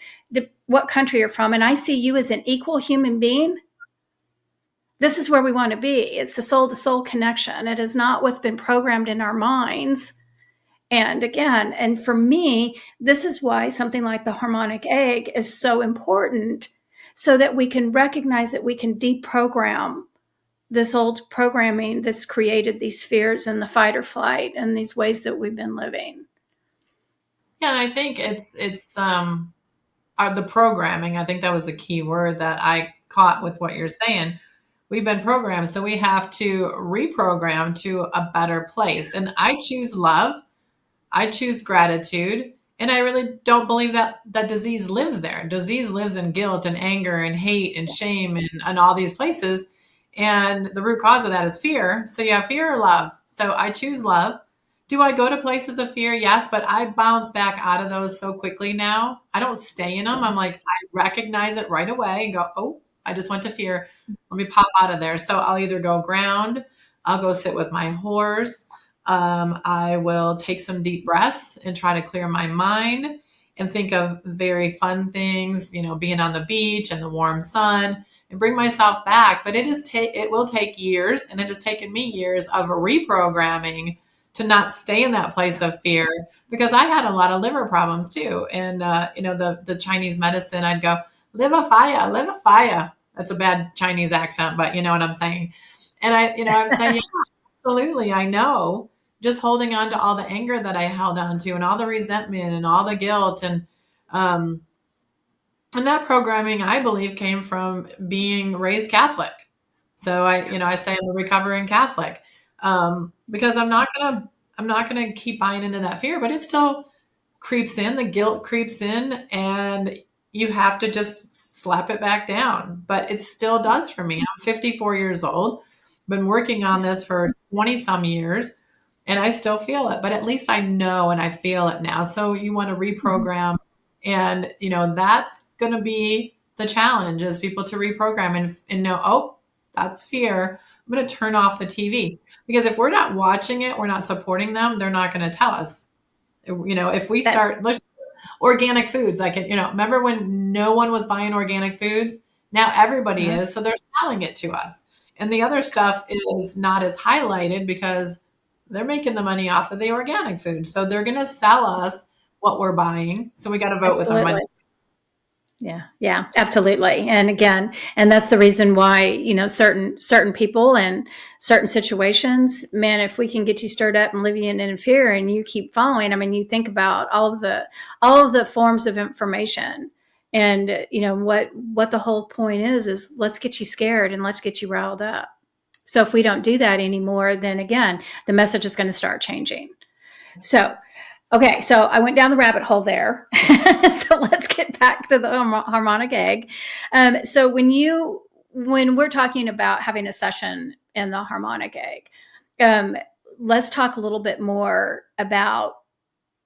country you're from, and I see you as an equal human being, this is where we want to be. It's the soul to soul connection. It is not what's been programmed in our minds. And again, and for me, this is why something like the harmonic egg is so important, so that we can recognize that we can deprogram this old programming that's created these fears and the fight or flight and these ways that we've been living. Yeah, and I think it's the programming. I think that was the key word that I caught with what you're saying. We've been programmed, so we have to reprogram to a better place. And I choose love. I choose gratitude. And I really don't believe that disease lives there. Disease lives in guilt and anger and hate and shame and all these places. And the root cause of that is fear. So you have fear or love. So I choose love. Do I go to places of fear? Yes, but I bounce back out of those so quickly now. I don't stay in them. I'm like, I recognize it right away and go, oh, I just went to fear. Let me pop out of there. So I'll either go ground, I'll go sit with my horse. I will take some deep breaths and try to clear my mind and think of very fun things, being on the beach and the warm sun, and bring myself back. But it will take years, and it has taken me years of reprogramming to not stay in that place of fear, because I had a lot of liver problems too. And the Chinese medicine, I'd go, liver fire. That's a bad Chinese accent, but you know what I'm saying. And I would say, yeah, absolutely, I know. Just holding on to all the anger that I held on to, and all the resentment and all the guilt, and that programming, I believe, came from being raised Catholic. So I say I'm a recovering Catholic, because I'm not gonna keep buying into that fear, but it still creeps in. The guilt creeps in, and you have to just slap it back down. But it still does for me. I'm 54 years old, been working on this for 20 some years, and I still feel it. But at least I know and I feel it now. So you want to reprogram. And, that's going to be the challenge is people to reprogram and know, oh, that's fear. I'm going to turn off the TV. Because if we're not watching it, we're not supporting them, they're not going to tell us. If we That's start, let's organic foods. Remember when no one was buying organic foods? Now everybody mhm. is. So they're selling it to us. And the other stuff is not as highlighted because they're making the money off of the organic food. So they're going to sell us what we're buying. So we got to vote with our money. Absolutely. Yeah, absolutely. And again, and that's the reason why, certain people and certain situations, man, if we can get you stirred up and living in fear and you keep following, I mean, you think about all of the forms of information. And what the whole point is let's get you scared and let's get you riled up. So if we don't do that anymore, then again, the message is going to start changing. So okay, so I went down the rabbit hole there. So let's get back to the harmonic egg. So when we're talking about having a session in the harmonic egg, let's talk a little bit more about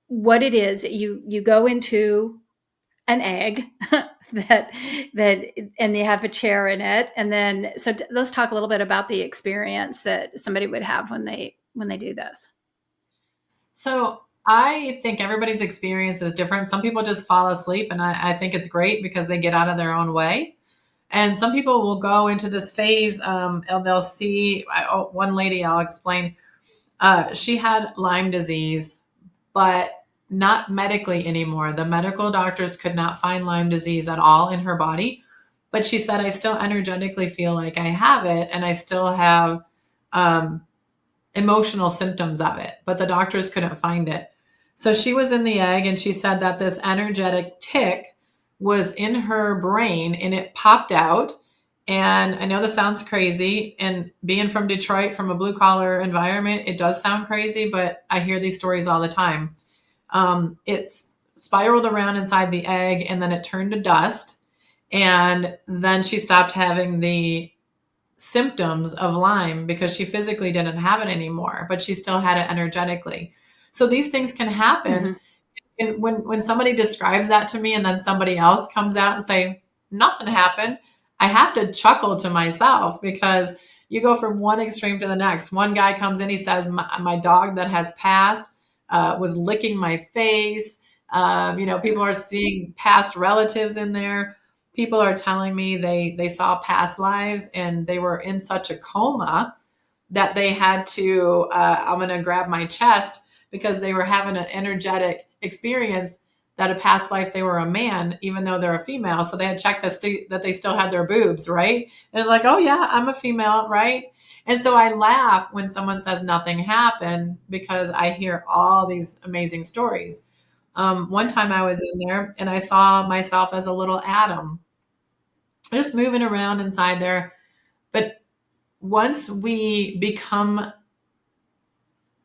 what it is. You go into an egg that and they have a chair in it, and then let's talk a little bit about the experience that somebody would have when they do this. So I think everybody's experience is different. Some people just fall asleep, and I think it's great because they get out of their own way. And some people will go into this phase, and they'll see one lady, I'll explain. She had Lyme disease, but not medically anymore. The medical doctors could not find Lyme disease at all in her body. But she said, I still energetically feel like I have it, and I still have emotional symptoms of it, but the doctors couldn't find it. So she was in the egg, and she said that this energetic tick was in her brain and it popped out. And I know this sounds crazy, and being from Detroit, from a blue collar environment, it does sound crazy, but I hear these stories all the time. It's spiraled around inside the egg, and then it turned to dust. And then she stopped having the symptoms of Lyme because she physically didn't have it anymore, but she still had it energetically. So these things can happen. Mm-hmm. And when somebody describes that to me and then somebody else comes out and say, nothing happened, I have to chuckle to myself because you go from one extreme to the next. One guy comes in, he says, my dog that has passed was licking my face. People are seeing past relatives in there. People are telling me they saw past lives and they were in such a coma that they had to, I'm going to grab my chest because they were having an energetic experience that a past life they were a man, even though they're a female. So they had checked that they still had their boobs, right? And they're like, oh yeah, I'm a female, right? And so I laugh when someone says nothing happened because I hear all these amazing stories. One time I was in there and I saw myself as a little atom just moving around inside there. But once we become,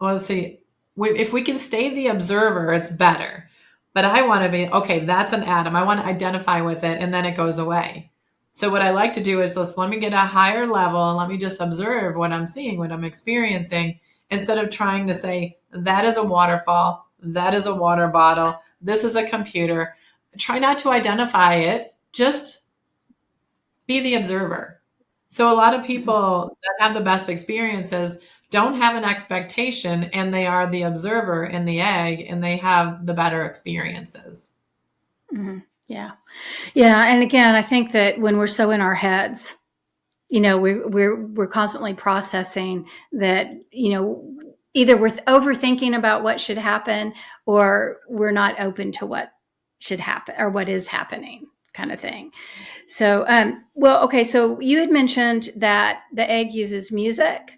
well, let's see, if we can stay the observer, it's better. But I want to be, okay, that's an atom. I want to identify with it, and then it goes away. So what I like to do is let me get a higher level and let me just observe what I'm seeing, what I'm experiencing, instead of trying to say, that is a waterfall, that is a water bottle, this is a computer. Try not to identify it, just be the observer. So a lot of people that have the best experiences don't have an expectation, and they are the observer in the egg, and they have the better experiences. Mm-hmm. Yeah. And again, I think that when we're so in our heads, we're constantly processing that, either we're overthinking about what should happen or we're not open to what should happen or what is happening, kind of thing. So, okay. So you had mentioned that the egg uses music,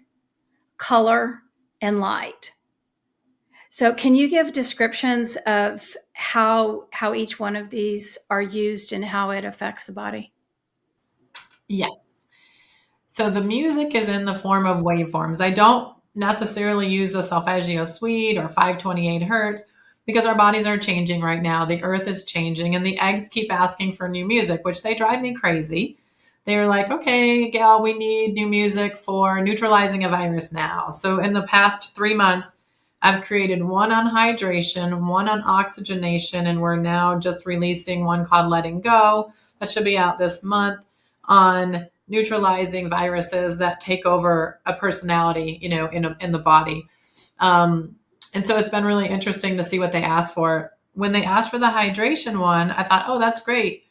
color, and light. So can you give descriptions of how each one of these are used and how it affects the body? Yes. So the music is in the form of waveforms. I don't necessarily use the solfeggio suite or 528 hertz because our bodies are changing right now. The earth is changing, and the eggs keep asking for new music, which they drive me crazy. They're like, okay, Gail, we need new music for neutralizing a virus now. So in the past 3 months, I've created one on hydration, one on oxygenation, and we're now just releasing one called Letting Go. That should be out this month, on neutralizing viruses that take over a personality, in the body. And so it's been really interesting to see what they asked for. When they asked for the hydration one, I thought, oh, that's great.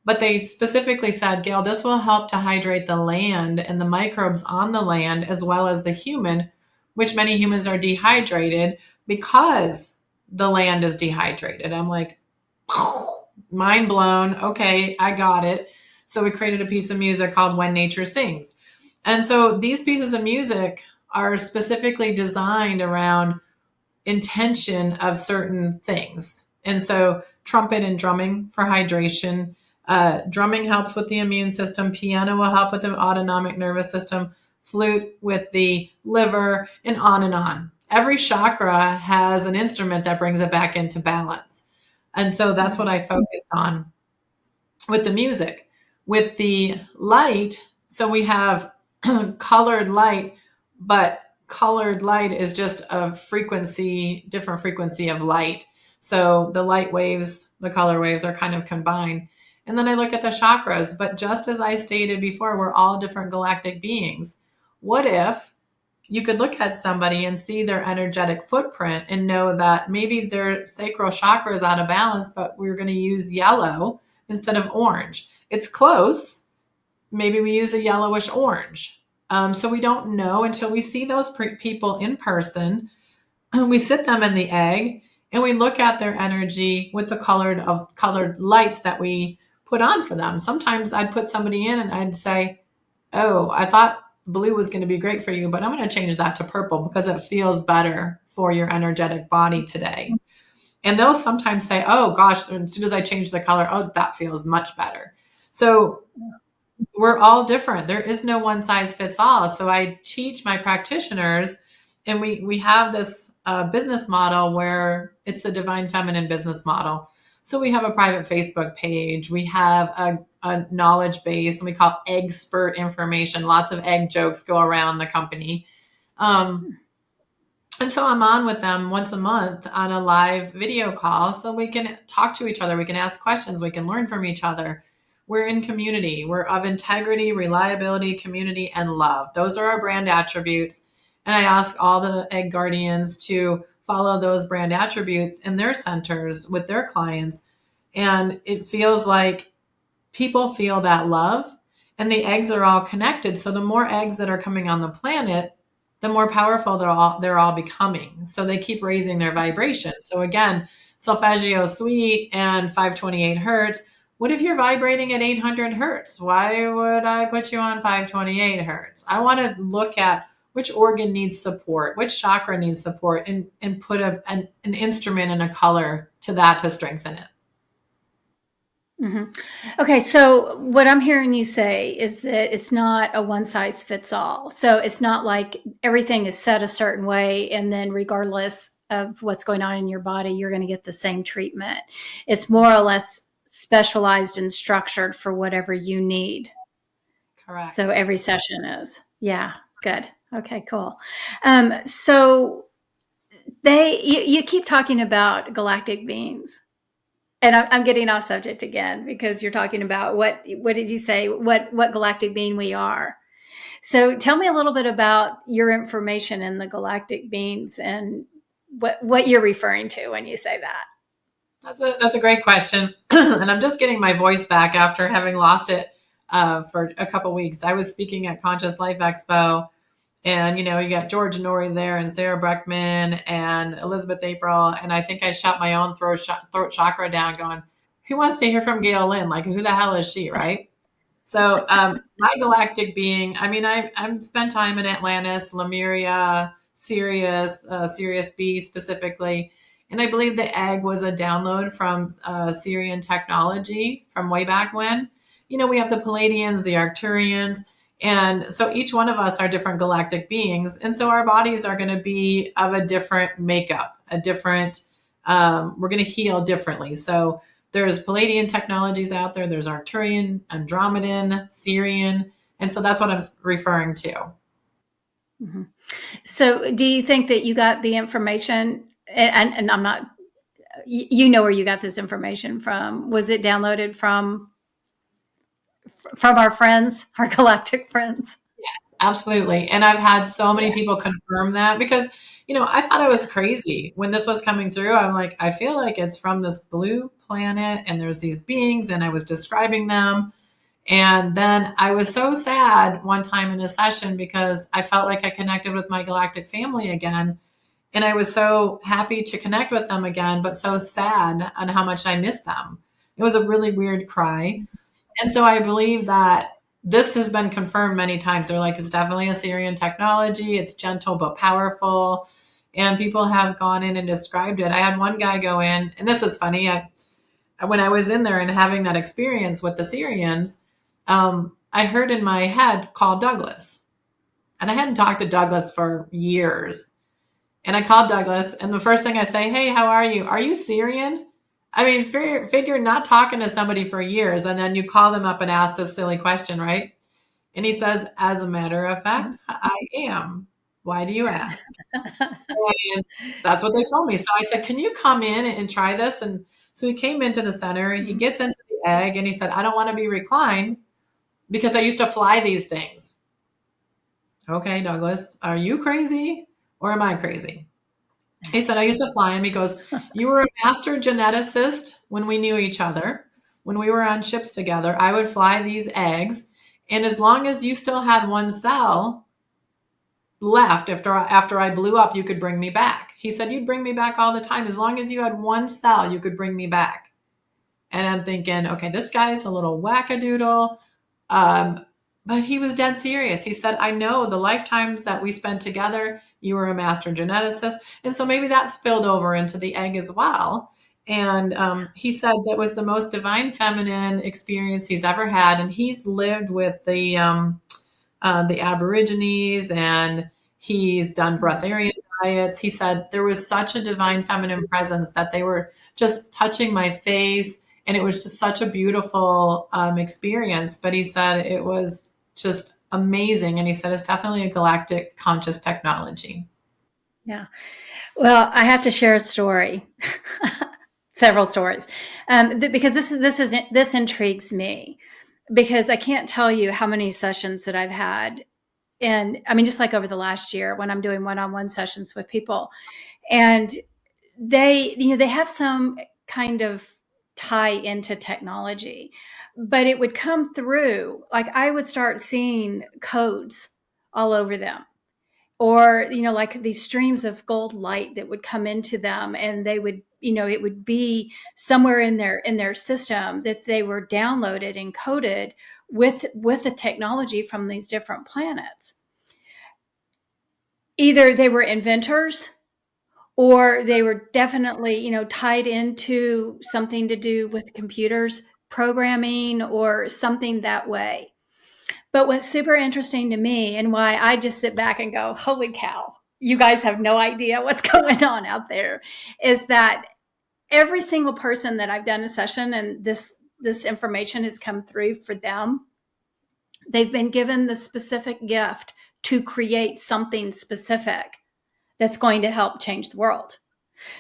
But they specifically said, Gail, this will help to hydrate the land and the microbes on the land, as well as the human, which many humans are dehydrated because the land is dehydrated. I'm like, mind blown. Okay, I got it. So we created a piece of music called When Nature Sings. And so these pieces of music are specifically designed around intention of certain things. And so trumpet and drumming for hydration. Drumming helps with the immune system. Piano will help with the autonomic nervous system. Flute with the liver, and on and on. Every chakra has an instrument that brings it back into balance. And so that's what I focused on with the music. With the light, so we have colored light, but colored light is just a frequency, different frequency of light. So the light waves, the color waves are kind of combined. And then I look at the chakras, but just as I stated before, we're all different galactic beings. What if you could look at somebody and see their energetic footprint and know that maybe their sacral chakra is out of balance, but we're going to use yellow instead of orange? It's close. Maybe we use a yellowish orange. So we don't know until we see those people in person. We sit them in the egg and we look at their energy with the colored lights that we put on for them. Sometimes I'd put somebody in and I'd say, oh, I thought blue was going to be great for you, but I'm going to change that to purple because it feels better for your energetic body today. And they'll sometimes say, oh gosh, as soon as I change the color, oh, that feels much better. So we're all different. There is no one size fits all. So I teach my practitioners, and we have this business model where it's the divine feminine business model. So we have a private Facebook page. We have a knowledge base, and we call Eggspert information. Lots of egg jokes go around the company. And so I'm on with them once a month on a live video call so we can talk to each other. We can ask questions. We can learn from each other. We're in community. We're of integrity, reliability, community, and love. Those are our brand attributes. And I ask all the egg guardians to follow those brand attributes in their centers with their clients. And it feels like people feel that love, and the eggs are all connected. So the more eggs that are coming on the planet, the more powerful they're all becoming. So they keep raising their vibration. So again, solfeggio suite and 528 hertz. What if you're vibrating at 800 hertz? Why would I put you on 528 hertz? I want to look at which organ needs support, which chakra needs support, and put an instrument and a color to that to strengthen it. Mm-hmm. Okay, so what I'm hearing you say is that it's not a one size fits all. So it's not like everything is set a certain way, and then regardless of what's going on in your body, you're going to get the same treatment. It's more or less specialized and structured for whatever you need. Correct. So every session is. Yeah, good. Okay, cool. So you keep talking about galactic beings. And I'm getting off subject again because you're talking about what did you say? What galactic being we are. So tell me a little bit about your information in the galactic beings and what you're referring to when you say that. That's a great question. And I'm just getting my voice back after having lost it for a couple weeks. I was speaking at Conscious Life Expo, and you got George Norrie there, and Sarah Breckman, and Elizabeth April, and I think I shut my own throat chakra down, going, "Who wants to hear from Gail Lynn? Like, who the hell is she?" Right? So, my galactic being. I mean, I've spent time in Atlantis, Lemuria, Sirius, Sirius B specifically, and I believe the egg was a download from Syrian technology from way back when. We have the Palladians, the Arcturians. And so each one of us are different galactic beings. And so our bodies are going to be of a different makeup, a different we're going to heal differently. So there's Palladian technologies out there. There's Arcturian, Andromedan, Syrian. And so that's what I'm referring to. Mm-hmm. So do you think that you got the information, and I'm not, you know where you got this information from? Was it downloaded from our friends, our galactic friends? Absolutely. And I've had so many people confirm that because, I thought I was crazy when this was coming through. I'm like, I feel like it's from this blue planet and there's these beings and I was describing them. And then I was so sad one time in a session because I felt like I connected with my galactic family again. And I was so happy to connect with them again, but so sad on how much I missed them. It was a really weird cry. And so I believe that this has been confirmed many times. They're like, it's definitely Assyrian technology. It's gentle but powerful. And people have gone in and described it. I had one guy go in, and this is funny. When I was in there and having that experience with the Syrians, I heard in my head, call Douglas. And I hadn't talked to Douglas for years. And I called Douglas, and the first thing I say, hey, how are you? Are you Syrian? I mean, figure not talking to somebody for years, and then you call them up and ask this silly question, right? And he says, as a matter of fact, I am. Why do you ask? And that's what they told me. So I said, can you come in and try this? And so he came into the center, he gets into the egg, and he said, I don't want to be reclined because I used to fly these things. Okay, Douglas, are you crazy or am I crazy? He said, I used to fly him. He goes, you were a master geneticist when we knew each other. When we were on ships together, I would fly these eggs. And as long as you still had one cell left after I blew up, you could bring me back. He said, you'd bring me back all the time. As long as you had one cell, you could bring me back. And I'm thinking, okay, this guy's a little wackadoodle. But he was dead serious. He said, I know the lifetimes that we spent together, you were a master geneticist. And so maybe that spilled over into the egg as well. And he said that was the most divine feminine experience he's ever had. And he's lived with the Aborigines and he's done breatharian diets. He said there was such a divine feminine presence that they were just touching my face. And it was just such a beautiful experience. But he said it was just amazing. And he said it's definitely a galactic conscious technology. Yeah. Well, I have to share a story, several stories, because this intrigues me because I can't tell you how many sessions that I've had. And I mean, just like over the last year when I'm doing one-on-one sessions with people and they have some kind of tie into technology, but it would come through, like I would start seeing codes all over them or, like these streams of gold light that would come into them and they would, it would be somewhere in their system that they were downloaded and coded with the technology from these different planets. Either they were inventors or they were definitely, tied into something to do with computers, programming, or something that way. But what's super interesting to me and why I just sit back and go, holy cow, you guys have no idea what's going on out there, is that every single person that I've done a session and this information has come through for them, they've been given the specific gift to create something specific that's going to help change the world.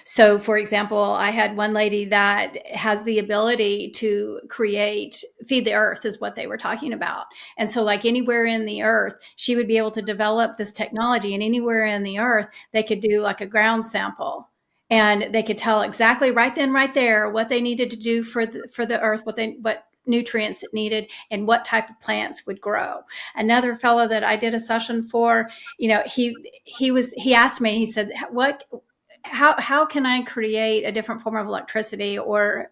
So, for example, I had one lady that has the ability to feed the earth is what they were talking about. And so like anywhere in the earth, she would be able to develop this technology, and anywhere in the earth, they could do like a ground sample and they could tell exactly right then, right there, what they needed to do for the earth, what nutrients it needed and what type of plants would grow. Another fellow that I did a session for, he asked me, he said, how can I create a different form of electricity, or,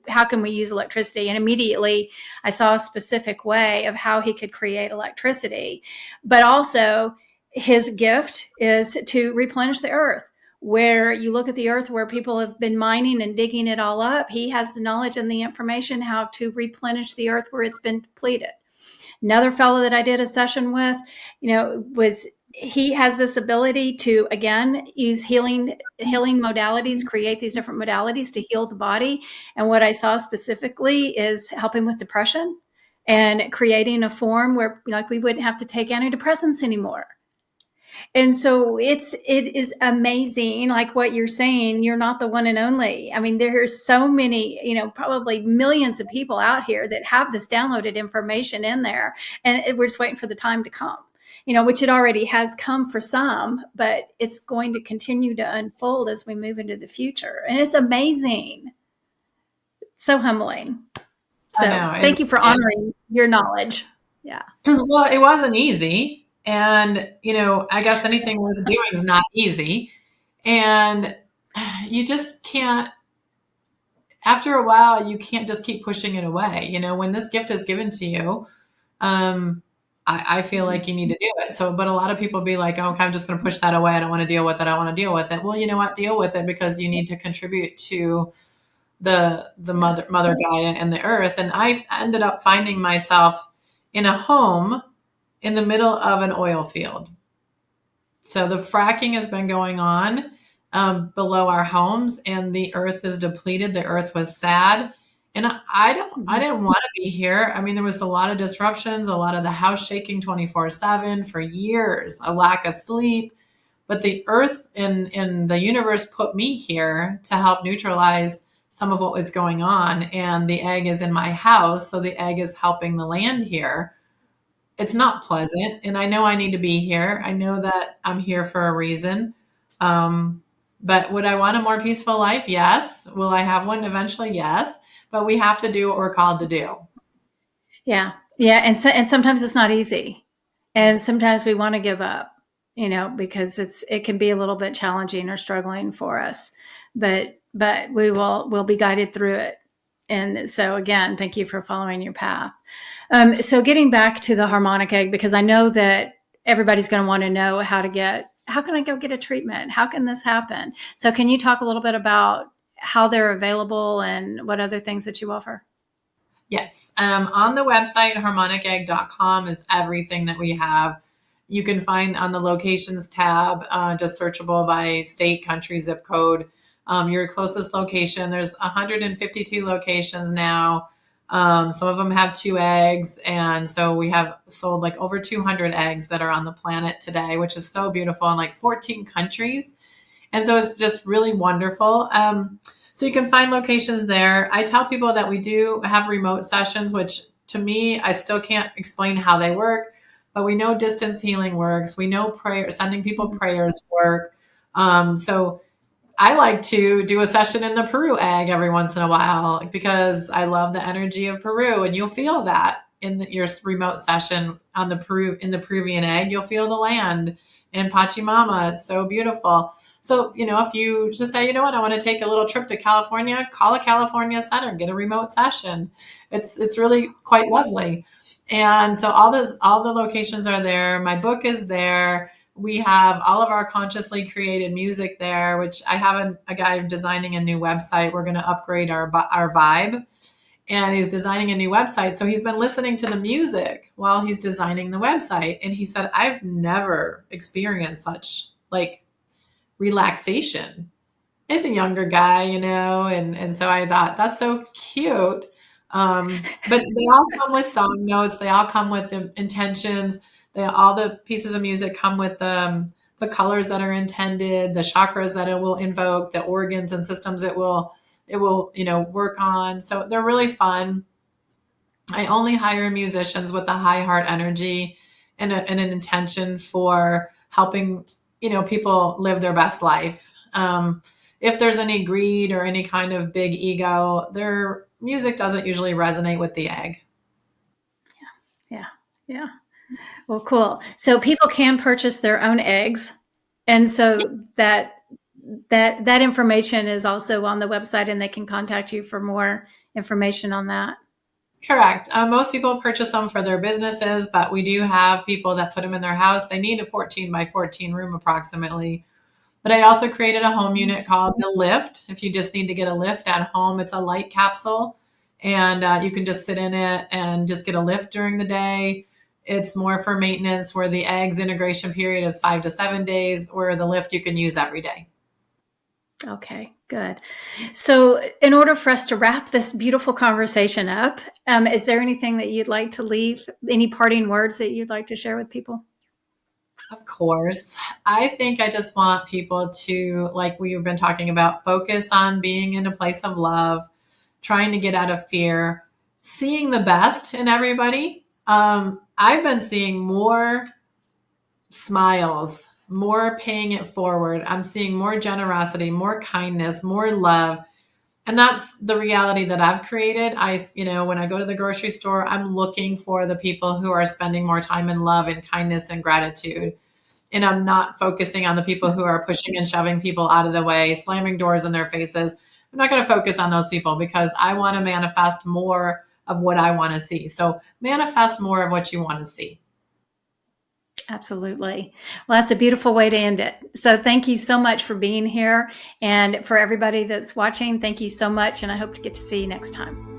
how can we use electricity? And immediately I saw a specific way of how he could create electricity. But also his gift is to replenish the earth. Where you look at the earth where people have been mining and digging it all up, he has the knowledge and the information how to replenish the earth where it's been depleted. Another fellow that I did a session with, was he has this ability to, again, use healing modalities, create these different modalities to heal the body. And what I saw specifically is helping with depression and creating a form where, like, we wouldn't have to take antidepressants anymore. And so it is amazing, like what you're saying, you're not the one and only. I mean, there's so many, probably millions of people out here that have this downloaded information in there, and we're just waiting for the time to come, which it already has come for some, but it's going to continue to unfold as we move into the future. And it's amazing. So humbling. So thank you for honoring your knowledge. Yeah. Well, it wasn't easy. And, I guess anything worth doing is not easy. And you just can't, after a while, you can't just keep pushing it away. When this gift is given to you, I feel like you need to do it. So, but a lot of people be like, oh, okay, I'm just going to push that away. I don't want to deal with it. I want to deal with it. Well, you know what? Deal with it, because you need to contribute to the mother Gaia and the earth. And I ended up finding myself in a home in the middle of an oil field. So the fracking has been going on below our homes, and the earth is depleted. The earth was sad. And I didn't want to be here. I mean, there was a lot of disruptions, a lot of the house shaking 24/7 for years, a lack of sleep. But the earth and the universe put me here to help neutralize some of what was going on. And the egg is in my house. So the egg is helping the land here. It's not pleasant. And I know I need to be here. I know that I'm here for a reason. But would I want a more peaceful life? Yes. Will I have one eventually? Yes. But we have to do what we're called to do. Yeah. Yeah. And sometimes it's not easy. And sometimes we want to give up, because it can be a little bit challenging or struggling for us, but we'll be guided through it. And so again, thank you for following your path. So getting back to the harmonic egg, because I know that everybody's going to want to know how can I go get a treatment? How can this happen? So can you talk a little bit about how they're available and what other things that you offer? Yes. On the website, harmonicegg.com is everything that we have. You can find on the locations tab, just searchable by state, country, zip code, your closest location. There's 152 locations now. Some of them have 2 eggs. And so we have sold like over 200 eggs that are on the planet today, which is so beautiful, in like 14 countries. And so it's just really wonderful. So you can find locations there. I tell people that we do have remote sessions, which to me, I still can't explain how they work, but we know distance healing works. We know sending people prayers work. So I like to do a session in the Peru egg every once in a while, because I love the energy of Peru, and you'll feel that in your remote session in the Peruvian egg. You'll feel the land in Pachamama. It's so beautiful. So, if you just say, I want to take a little trip to California, call a California center, get a remote session. It's really quite lovely. And so all the locations are there. My book is there. We have all of our consciously created music there, which I have a guy designing a new website. We're going to upgrade our vibe, and he's designing a new website. So he's been listening to the music while he's designing the website. And he said, I've never experienced such relaxation. He's a younger guy, and so I thought that's so cute. But they all come with song notes. They all come with intentions. All the pieces of music come with the colors that are intended, the chakras that it will invoke, the organs and systems it will work on. So they're really fun. I only hire musicians with a high heart energy and an intention for helping people live their best life. If there's any greed or any kind of big ego, their music doesn't usually resonate with the egg. Yeah. Well, cool. So people can purchase their own eggs. And so that information is also on the website, and they can contact you for more information on that. Correct. Most people purchase them for their businesses, but we do have people that put them in their house. They need a 14 by 14 room approximately. But I also created a home unit called the Lift. If you just need to get a lift at home, it's a light capsule, and you can just sit in it and just get a lift during the day. It's more for maintenance, where the eggs integration period is 5 to 7 days, where the lift you can use every day. Okay, good. So in order for us to wrap this beautiful conversation up, is there anything that you'd like to leave, any parting words that you'd like to share with people? Of course. I think I just want people to, like we've been talking about, focus on being in a place of love, trying to get out of fear, seeing the best in everybody. I've been seeing more smiles, more paying it forward. I'm seeing more generosity, more kindness, more love. And that's the reality that I've created. When I go to the grocery store, I'm looking for the people who are spending more time in love and kindness and gratitude. And I'm not focusing on the people who are pushing and shoving people out of the way, slamming doors in their faces. I'm not going to focus on those people, because I want to manifest more of what I want to see. So manifest more of what you want to see. Absolutely. Well, that's a beautiful way to end it. So thank you so much for being here. And for everybody that's watching, thank you so much. And I hope to get to see you next time.